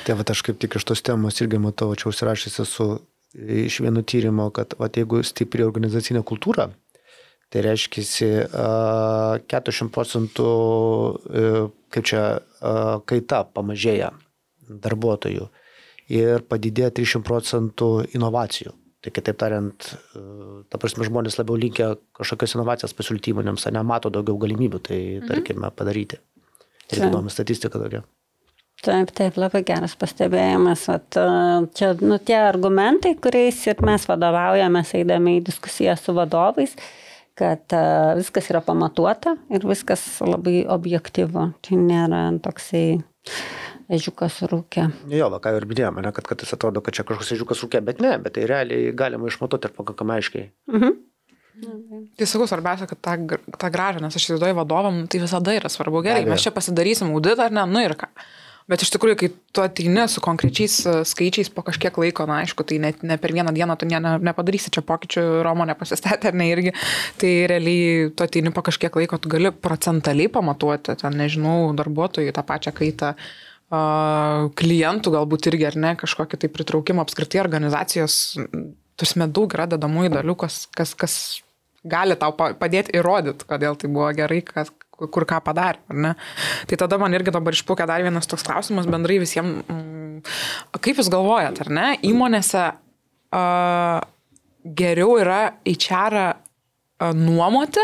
Tai aš kaip tik iš tos temos irgi matau, čia užsirašęs esu iš vieno tyrimo, kad jeigu stipri organizacinė kultūra, tai reiškia 40% kaita pamažėja darbuotojų ir padidėja 300% inovacijų. Tai kitaip tariant, žmonės labiau linkę kažkokios inovacijas pasiūlyti įmonėms, nemato daugiau galimybių, tai tarkime padaryti. Ir įdomi statistika tokia. Taip, labai geras pastebėjimas. Čia tie argumentai, kuriais ir mes vadovaujamės eidami į diskusiją su vadovais, kad viskas yra pamatuota ir viskas labai objektyvu. Tai nėra toksai ežiukas rūkė. Jo, ką ir minėjome, kad jis atrodo, kad čia kažkoks ežiukas rūkė, bet ne, bet tai realiai galima išmatuoti ir pakankamai aiškiai. Tai sakau, svarbiausia, kad tą gražą, nes aš įsivaizduoju vadovam, tai visada yra svarbu. Gerai, mes čia pasidarysim auditą ar ne, ir ką. Bet iš tikrųjų, kai tu ateini su konkrečiais skaičiais po kažkiek laiko, aišku, tai ne per vieną dieną tu nepadarysi čia pokyčių, Romo nepasistatė ar ne irgi, tai realiai tu ateini po kažkiek laiko, tu gali procentaliai pamatuoti, ten, nežinau, darbuotojų tą pačią kaitą, klientų galbūt irgi, ar ne, kažkokį tai pritraukimą apskritai organizacijos, turime daug yra dedamųjų dalių, kas gali tau padėti įrodyti, kodėl tai buvo gerai, kur ką padarė, ar ne? Tai tada man irgi dabar išplaukia dar vienas toks klausimas bendrai visiems. Kaip jūs galvojat, ar ne? Įmonėse geriau yra HR nuomoti,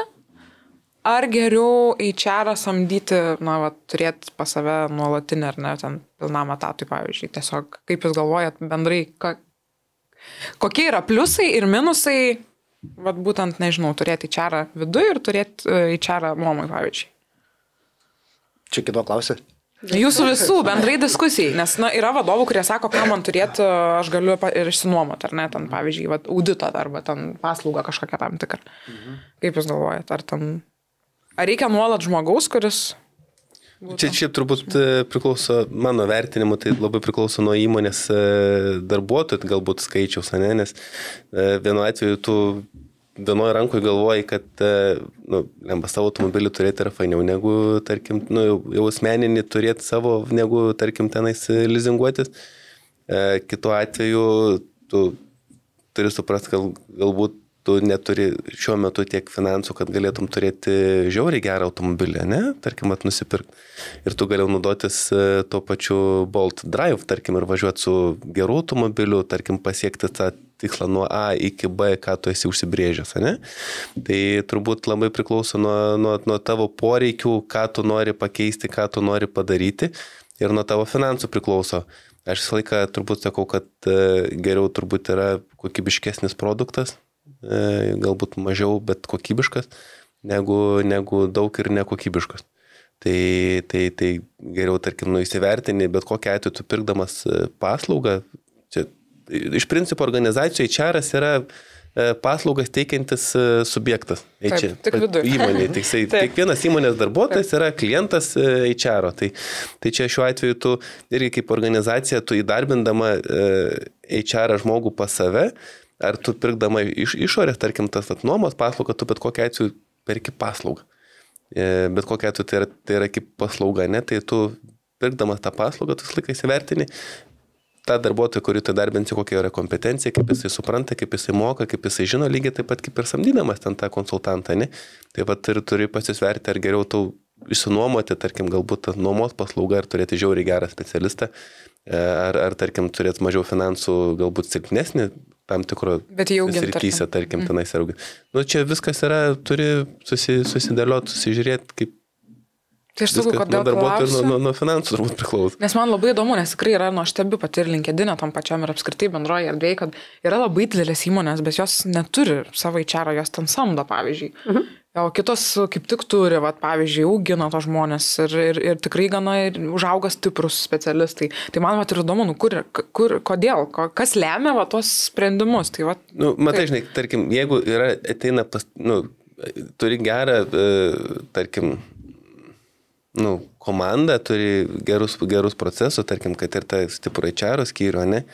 ar geriau HR samdyti, turėti pas save nuolatinį, ar ne, ten pilnam etatui, pavyzdžiui. Tiesiog, kaip jūs galvojat bendrai, kokie yra pliusai ir minusai, būtent, nežinau, turėti HR viduje ir turėti HR nuomai, pavyzdžiui. Čia kito klausė? Jūsų visų bendrai diskusijai, nes yra vadovų, kurie sako, ką man turėtų, aš galiu ir išsinuomoti, ar ne, ten, pavyzdžiui, auditą arba ten paslaugą kažkokią tam tikrą. Kaip jūs galvojate, ar reikia nuolat žmogaus, kuris... Čia turbūt priklauso, mano vertinimu, tai labai priklauso nuo įmonės darbuotojų, galbūt skaičiaus, ne, nes vienu atveju tu vienoje rankoje galvoji, kad savo automobilį turėti yra fainiau, negu, tarkim, jau asmeninį turėti savo, negu, tarkim, tenais lizinguotis. Kitu atveju tu turi suprasti, kad galbūt tu neturi šiuo metu tiek finansų, kad galėtum turėti žiauriai gerą automobilį, ne? Tarkim, nusipirkti. Ir tu galėjau naudotis tuo pačiu Bolt Drive, tarkim, ir važiuoti su geru automobiliu, tarkim, pasiekti tą tikslą nuo A iki B, ką tu esi užsibrėžęs, ne? Tai turbūt labai priklauso nuo tavo poreikių, ką tu nori pakeisti, ką tu nori padaryti, ir nuo tavo finansų priklauso. Aš visą laiką turbūt sakau, kad geriau turbūt yra kokybiškesnis produktas, galbūt mažiau, bet kokybiškas, negu daug ir nekokybiškas. Tai geriau, tarkim, įsivertini, bet kokią atveju tu pirkdamas paslaugą. Čia, iš principo organizacijų HR-as yra paslaugas teikiantis subjektas. Taip, tik viduje. Įmonė. Kiekvienas įmonės darbuotojas yra klientas HR-o. Tai čia šiuo atveju tu irgi kaip organizacija, tu įdarbindama HR žmogų pas save, ar tu pirkdama iš išorės, tarkim, tas nuomos paslaugą, tu bet kokią atveju perki paslaugą. Bet kokią atveju tai yra kaip paslauga, ne? Tai tu pirkdamas tą paslaugą, tu visą laiką įsivertini tą darbuotoją, kurį tu darbinsi, kokia yra kompetencija, kaip jisai supranta, kaip jisai moka, kaip jisai žino, lygiai taip pat kaip ir samdydamas ten tą konsultantą, ne? Taip pat turi pasisverti, ar geriau tau išsinuomoti, tarkim, galbūt nuomos paslaugą, ar turėti žiauriai gerą specialistą, ar tarkim, turėti mažiau finansų, galbūt silpnesnį, tam tikro srityse, tarkim, tenais ir auginti. Čia viskas yra, turi susidėlioti, susižiūrėti, kaip tai aš sakau, kodėl darbuotojų nuo finansų turbūt priklauso. Nes man labai įdomu, nes tikrai yra, aš stebiu pati ir LinkedIn tam pačiam ir apskritai bendroje erdvėje, kad yra labai didelės įmonės, bet jos neturi savo HR, jos ten samdo, pavyzdžiui. O kitos kaip tik turi, pavyzdžiui, augina to žmonės ir tikrai gana užauga stiprus specialistai. Tai man ir įdomu, kodėl, kas lemia tos sprendimus. Tai, matai, žinai, tarkim, jeigu ateina turi gerą, tarkim, komanda, turi gerus procesus, tarkim, kad ir tą stiprų HR skyrių, ne?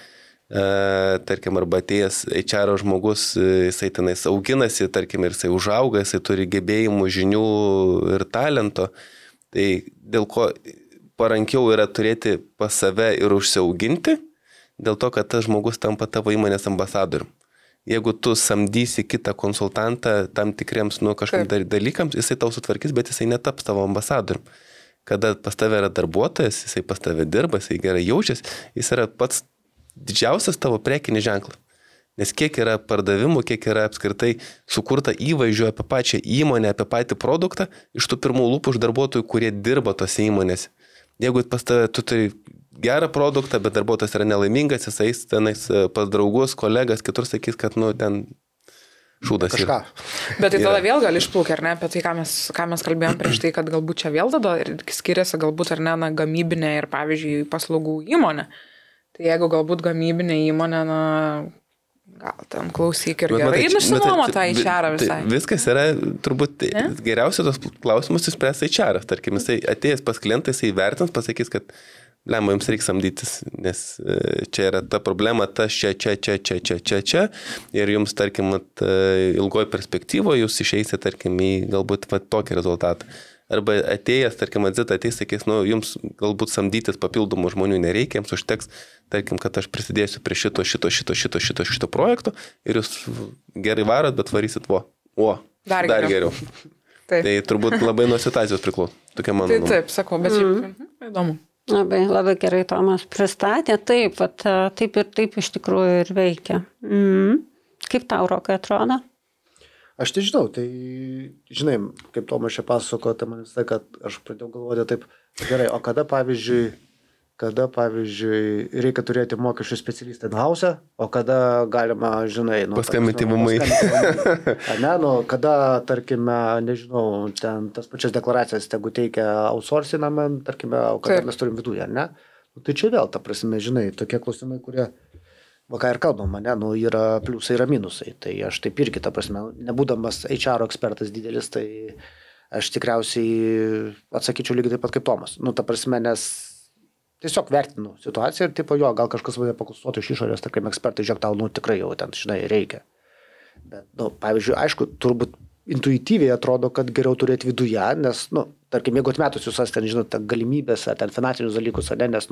Tarkim, arba atėjęs HR žmogus, jisai tenais auginasi, tarkim, ir jisai užauga, jisai turi gebėjimų, žinių ir talento. Tai dėl ko parankiau yra turėti pas save ir užsiauginti, dėl to, kad tas žmogus tampa tavo įmonės ambasadorium. Jeigu tu samdysi kitą konsultantą tam tikriems kažkam dalykams, jisai tau sutvarkys, bet jisai netaps tavo ambasadorium. Kada pas tave yra darbuotojas, jisai pas tave dirba, jisai gerai jaučiasi, jis yra pats didžiausias tavo prekinis ženklas. Nes kiek yra pardavimų, kiek yra apskritai sukurta įvaizdžio apie pačią įmonę, apie patį produktą, iš tų pirmų lūpų iš darbuotojų, kurie dirba tose įmonėse. Jeigu pas tave tu turi gerą produktą, bet darbuotojas yra nelaimingas, jisai tenais pas draugus, kolegas, kitur sakys, kad ten šūdas yra. Bet tai tada vėl gali išplūkti, ar ne, apie tai, ką mes kalbėjom prieš tai, kad galbūt čia vėl tada skiriasi galbūt ar ne gamybinė ir, pavyzdžiui, paslaugų įmonė. Tai jeigu galbūt gamybinė įmonė, gal ten klausyk ir gerai nusinuoma tą HR visai. Viskas yra, turbūt geriausia tos klausimus įspręs HR. Tarkim, jisai atėjęs pas klientą, jisai vertins, pasakys, kad jums reikia samdytis, nes čia yra ta problema, tas čia. Ir jums, tarkim, ilgoje perspektyvoje jūs išeisite, tarkim, į galbūt tokį rezultatą. Arba atėjęs, tarkim, atzita ateis, sakys, jums galbūt samdytis papildomų žmonių nereikia, jums užteks, tarkim, kad aš prisidėsiu prie šito projekto ir jūs gerai varot, bet varysit dar geriau. Tai turbūt labai nuo situacijos priklauso. Tokia mano nuomonė. Taip, sakau, bet šiaip įdomu. Labai gerai Tomas pristatė, taip ir taip iš tikrųjų ir veikia. Kaip tau, Rokai, atrodo? Aš tai žinau, žinai, kaip Tomas čia pasako, tai man visai, kad aš pradėjau galvoti taip, gerai, o kada, pavyzdžiui, kada, pavyzdžiui, reikia turėti mokesčių specialistą in-house, o kada galima, žinai, paskambinti mumai. Ne, kada, tarkime, nežinau, ten tas pačias deklaracijas, tegu teikia outsourciname, tarkime, o kada mes turim viduje, ne? Tai čia vėl, ta prasme, žinai, tokie klausimai, kurie, ką ir kalbama, ne, yra pliusai, yra minusai. Tai aš taip irgi, ta prasme, nebūdamas HR ekspertas didelis, tai aš tikriausiai atsakyčiau lygiai taip pat kaip Tomas. Ta prasme, nes tiesiog vertinu situaciją ir tipo, gal kažkas mane pakonsultuotų iš išorės, tarkim, ekspertai, žiūrėk, tau, tikrai jau ten, žinai, reikia. Bet, pavyzdžiui, aišku, turbūt intuityviai atrodo, kad geriau turėti viduje, nes, tarkim, jeigu atmetus jūs ten, žinot, galimybės, ten finansinius dalykus, nes,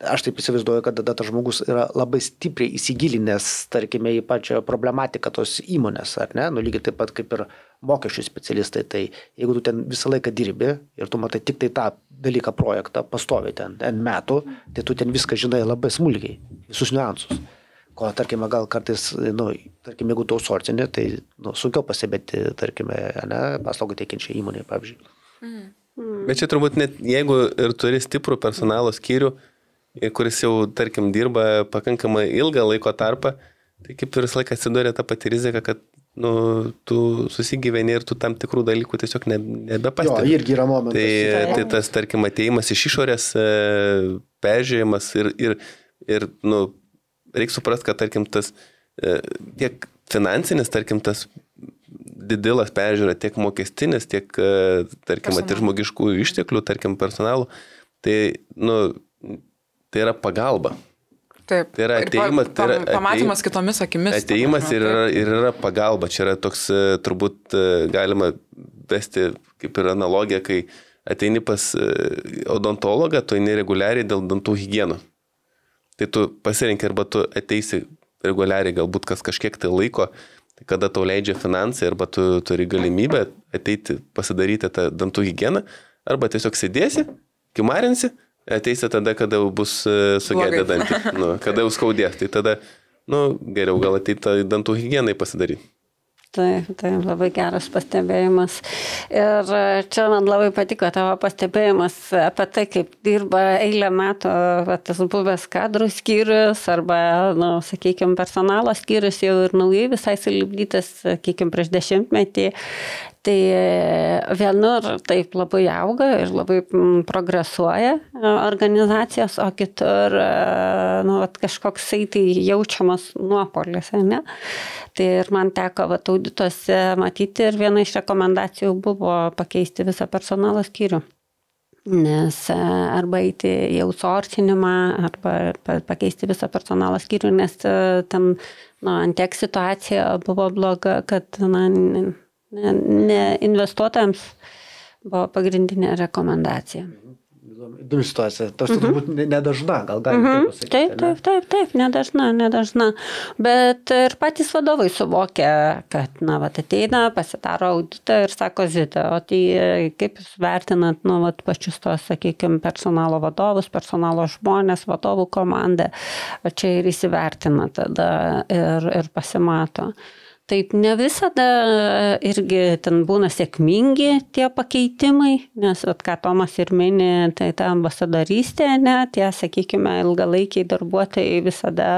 aš taip įsivaizduoju, kad tada tas žmogus yra labai stipriai įsigilinęs, tarkime, į pačią problematiką tos įmonės, ar ne? Lygiai taip pat kaip ir mokesčių specialistai, tai jeigu tu ten visą laiką dirbi ir tu matai tik tai tą dalyką projektą pastoviai ten metų, tai tu ten viską žinai labai smulkiai, visus niuansus. Ko, tarkime, gal kartais, tarkime, jeigu tu outsourcini, tai sunkiau pasibėti, tarkime, paslaugų teikiančią įmonę, pavyzdžiui. Bet čia turbūt net jeigu ir turi stiprų personalo skyrių, kuris jau, tarkim, dirba pakankamai ilgą laiko tarpą, tai kaip ir visą laiką atsiduria ta pati rizika, kad tu susigyveni ir tu tam tikrų dalykų tiesiog nebepastebi. Jo, irgi yra momentas. Tai tas, tarkim, atėjimas iš išorės, peržiūrėjimas ir reikia suprasti, kad, tarkim, tas tiek finansinis, tarkim, tas didelas peržiūra, tiek mokestinis, tiek, tarkim, ir žmogiškųjų išteklių, tarkim, personalų, tai, tai yra pagalba. Taip. Tai yra atėjimas. Pamatymas kitomis akimis. Atėjimas ir yra pagalba. Čia yra toks, turbūt galima vesti kaip ir analogija, kai ateini pas odontologą, tu eini reguliariai dėl dantų higieno. Tai tu pasirinkai arba tu ateisi reguliariai, galbūt kažkiek tai laiko, tai kada tau leidžia finansai, arba tu turi galimybę ateiti pasidaryti tą dantų higieną, arba tiesiog sėdėsi, kimarinsi, ateisi tada, kada bus sugedę dantį, kada jau skaudės, tai tada, geriau gal ateiti dantų higienai pasidaryti. Tai labai geras pastebėjimas. Ir čia man labai patiko tavo pastebėjimas apie tai, kaip dirba eilę metų tas buvęs kadrų skyrius arba, sakykime, personalo skyrius jau ir naujai visai sulipdytas, sakykime, prieš 10-metį. Tai vienur taip labai auga ir labai progresuoja organizacijos, o kitur kažkoksai tai jaučiamas nuopolis, ne? Tai ir man teko audituose matyti ir viena iš rekomendacijų buvo pakeisti visą personalo skyrių. Nes arba eiti į outsourcinimą, arba pakeisti visą personalo skyrių, nes ten antiek situacija buvo bloga, kad ne investuotojams buvo pagrindinė rekomendacija. Įdomi situacija. Tas turbūt nedažna, gal galime taip pasakyti. Taip, nedažna. Bet ir patys vadovai suvokia, kad, ateina, pasidaro auditą ir sako, Zita, o tai kaip jūs vertinat, pačius tos, sakykime, personalo vadovus, personalo žmonės, vadovų komandą, o čia ir įsivertina tada ir pasimato. Taip, ne visada irgi ten būna sėkmingi tie pakeitimai, nes, ką Tomas ir mini, tai ta ambasadorystė, tie, sakykime, ilgalaikiai darbuotojai visada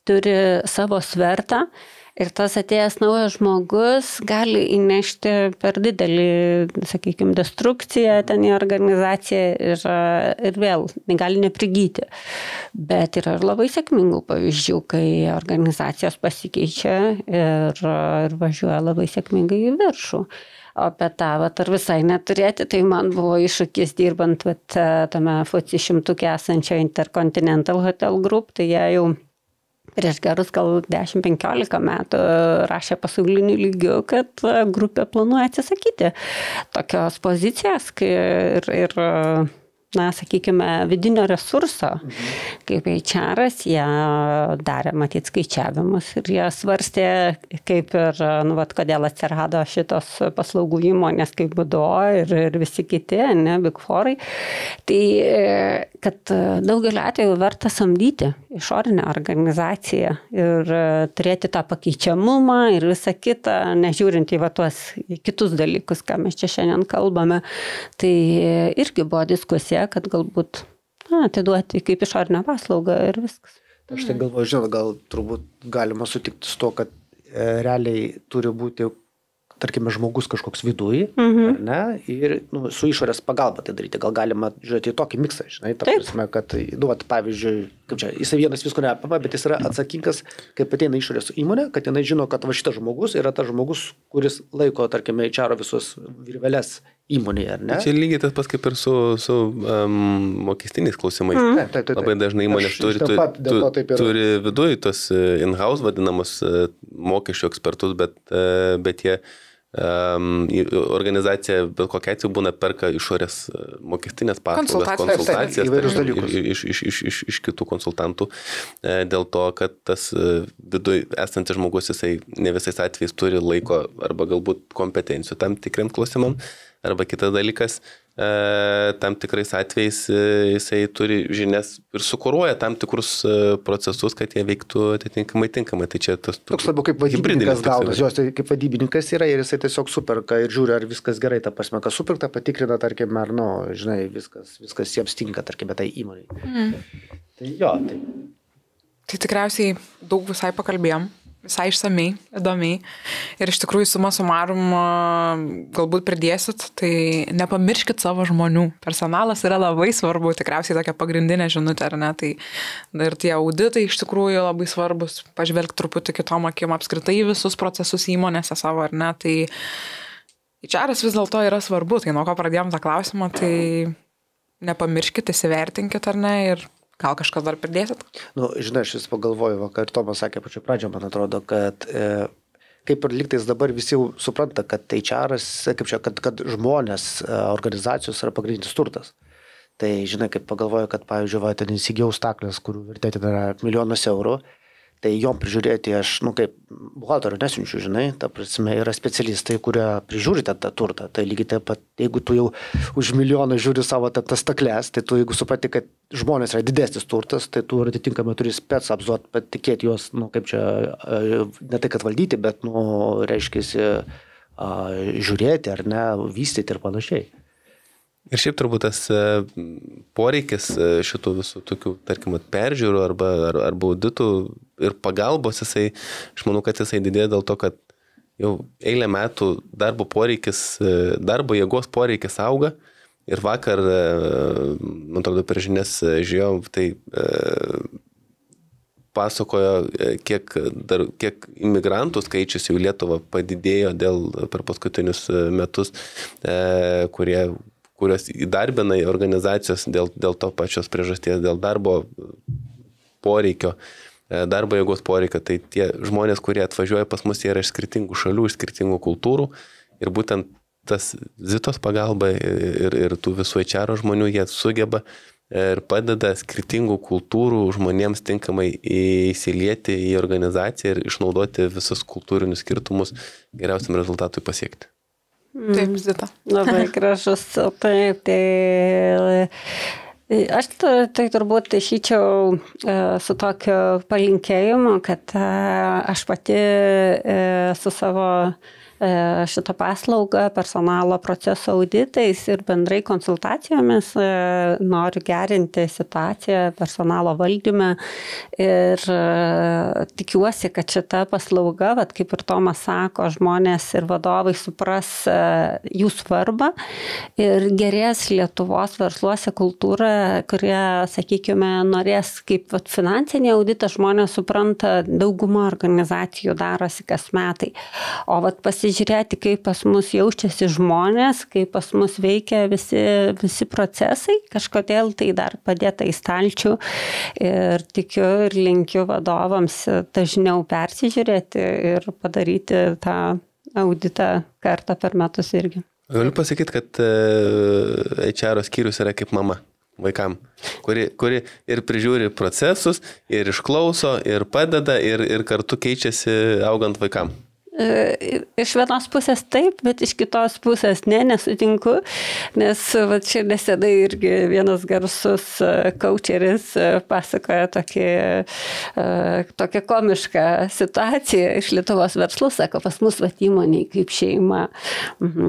turi savo svertą ir tas atėjęs naujas žmogus gali įnešti per didelį, sakykime, destrukciją ten į organizaciją ir vėl gali neprigyti. Bet yra ir labai sėkmingų pavyzdžių, kai organizacijos pasikeičia ir važiuoja labai sėkmingai į viršų. O apie tą, ar visai neturėti, tai man buvo iššūkis dirbant tame FTSE 100 esančio Intercontinental Hotel Group, tai jie jau prieš gerus gal 10-15 metų rašė pasauliniu lygiu, kad grupė planuoja atsisakyti tokios pozicijos ir sakykime, vidinio resurso, kaip HR-as, jie darė, matyt, skaičiavimus ir jie svarstė, kaip ir, kodėl atsirado šitos paslaugų įmonės kaip BDO ir visi kiti, Big Fourai. Tai, kad daugelį atvejų verta samdyti išorinę organizaciją ir turėti tą pakeičiamumą ir visą kitą, nežiūrint į tuos kitus dalykus, ką mes čia šiandien kalbame. Tai irgi buvo diskusija, kad galbūt atiduoti kaip išorinę paslaugą ir viskas. Aš tai galvoju, žinot, gal turbūt galima sutikti su to, kad realiai turi būti, tarkime, žmogus kažkoks viduje, ar ne, ir su išorės pagalba tai daryti. Gal galima žiūrėti į tokį miksą, žinai, ta prasme, kad, pavyzdžiui, kaip čia, jisai vienas visko neapima, bet jis yra atsakingas, kaip ateina išorės įmonė, kad jinai žino, kad va šitas žmogus yra tas žmogus, kuris laiko, tarkime, HR visus virveles įmonėje, ar ne? Čia lygiai tas pats kaip ir su mokestiniais klausimais. Taip. Labai dažnai įmonės turi viduje tos in-house vadinamus mokesčių ekspertus, bet jie organizacija bet kokia atveju būna perka išorės mokestinės paslaugas, konsultacijas iš kitų konsultantų, dėl to, kad tas viduje esantis žmogus, jisai ne visais atvejais turi laiko arba galbūt kompetencijų tam tikriam klausimam, arba kitas dalykas, tam tikrais atvejais jisai turi žinias ir sukuruoja tam tikrus procesus, kad jie veiktų atitinkamai tinkamai. Tai čia tas toks labiau kaip vadybininkas gaunas, jos tai kaip vadybininkas yra ir jisai tiesiog superka ir žiūri, ar viskas gerai, ta prasme, kas superka, patikrina, tarkim, ar, žinai, viskas jiems tinka, tarkim, tai įmonei. Tai jo, tai. Tai tikriausiai daug visai pakalbėjom. Visai išsamei, įdomiai. Ir iš tikrųjų suma sumarum galbūt pridėsit, tai nepamirškit savo žmonių. Personalas yra labai svarbu, tikriausiai tokia pagrindinė žinutė, ar ne? Tai ir tie auditai iš tikrųjų labai svarbus, pažvelgti truputį kitom akim apskritai visus procesus įmonėse savo, ar ne? Tai HR'as vis dėlto yra svarbu, tai nuo ko pradėjom tą klausimą, tai nepamirškit, įsivertinkit, ar ne? Ir gal kažkas dar pridėsit? Žinai, aš vis pagalvoju, kad Tomas sakė pačiu pradžio, man atrodo, kad kaip ir lygtais dabar visi jau supranta, kad HR'as, kad žmonės, organizacijos yra pagrindinis turtas. Tai, žinai, kaip pagalvoju, kad, pavyzdžiui, ten įsigijau staklės, kurių vertė ten yra milijonas eurų, tai jom prižiūrėti aš, kaip buhalterio nesiunčiu, žinai, ta prasme, yra specialistai, kurie prižiūri tą turtą. Tai lygiai taip pat, jeigu tu jau už milijoną žiūri savo tas staklės, tai tu, jeigu supranti, kad žmonės yra didesnis turtas, tai tu atitinkamai turi spec apzuot, patikėti juos, kaip čia, ne tai, kad valdyti, bet, reiškiasi, žiūrėti ar ne, vystyti ir panašiai. Ir šiaip turbūt tas poreikis šitų visų tokių, tarkim, peržiūrų arba auditų ir pagalbos, aš manau, kad jisai didėja dėl to, kad jau eilę metų darbo jėgos poreikis auga. Ir vakar, man atrodo, per žinias žiūrėjau, tai pasakojo, kiek imigrantų skaičius jau Lietuvą padidėjo per paskutinius metus, kurios įdarbina organizacijos dėl to pačios priežasties, dėl darbo poreikio, darbo jėgos poreikio. Tai tie žmonės, kurie atvažiuoja pas mus, jie yra iš skirtingų šalių, iš skirtingų kultūrų ir būtent tas Zitos pagalba ir tų visų HR žmonių, jie sugeba ir padeda skirtingų kultūrų žmonėms tinkamai įsilieti į organizaciją ir išnaudoti visus kultūrinius skirtumus geriausiam rezultatui pasiekti. Taip, Zita. Labai gražus. Taip, tai aš tai turbūt išeičiau su tokiu palinkėjimu, kad aš pati su savo šitą paslaugą personalo proceso auditais ir bendrai konsultacijomis noriu gerinti situaciją personalo valdyme ir tikiuosi, kad šita paslauga, kaip ir Tomas sako, žmonės ir vadovai supras jų svarbą ir gerės Lietuvos versluose kultūra, kurie, sakykime, norės kaip finansinį auditą žmonės supranta, dauguma organizacijų darosi kas metai. O pasižiūrėti, kaip pas mus jaučiasi žmonės, kaip pas mus veikia visi procesai, kažkodėl tai dar padėta į stalčių ir tikiu ir linkiu vadovams dažniau persižiūrėti ir padaryti tą auditą kartą per metus irgi. Galiu pasakyti, kad HR skyrius yra kaip mama vaikam, kuri ir prižiūri procesus, ir išklauso, ir padeda, ir kartu keičiasi augant vaikam. Iš vienos pusės taip, bet iš kitos pusės nesutinku, nes va, čia nesenai irgi vienas garsus coacheris pasakoja tokią komišką situaciją iš Lietuvos verslų, sako, pas mus vat įmoniai kaip šeima.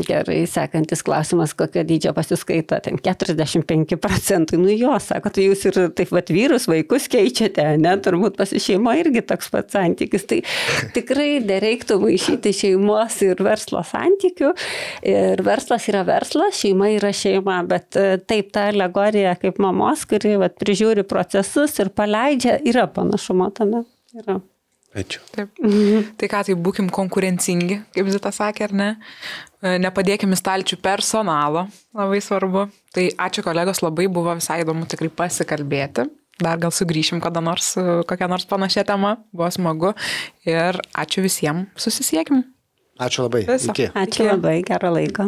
Gerai, sekantis klausimas, kokio dydžio pasiskaita, ten 45%. Nu jo, sako, tai jūs ir taip vat vyrus, vaikus keičiate, ne, turbūt pasišeimo irgi toks pats santykis. Tai tikrai nereiktų maišyti šeimos ir verslo santykių. Ir verslas yra verslas, šeima yra šeima, bet taip ta alegorija kaip mamos, kuri vat, prižiūri procesus ir paleidžia, yra panašumo tame. Yra. Ačiū. Taip. Tai ką, tai būkim konkurencingi, kaip Zita sakė, ar ne? Nepadėkim į stalčių personalo, labai svarbu. Tai ačiū kolegos, labai buvo visai įdomu tikrai pasikalbėti. Dar gal sugrįšim kada nors, kokią nors panašią temą, buvo smagu. Ir ačiū visiems, susisiekim. Ačiū labai. Viso. Iki. Ačiū labai, gero laiko.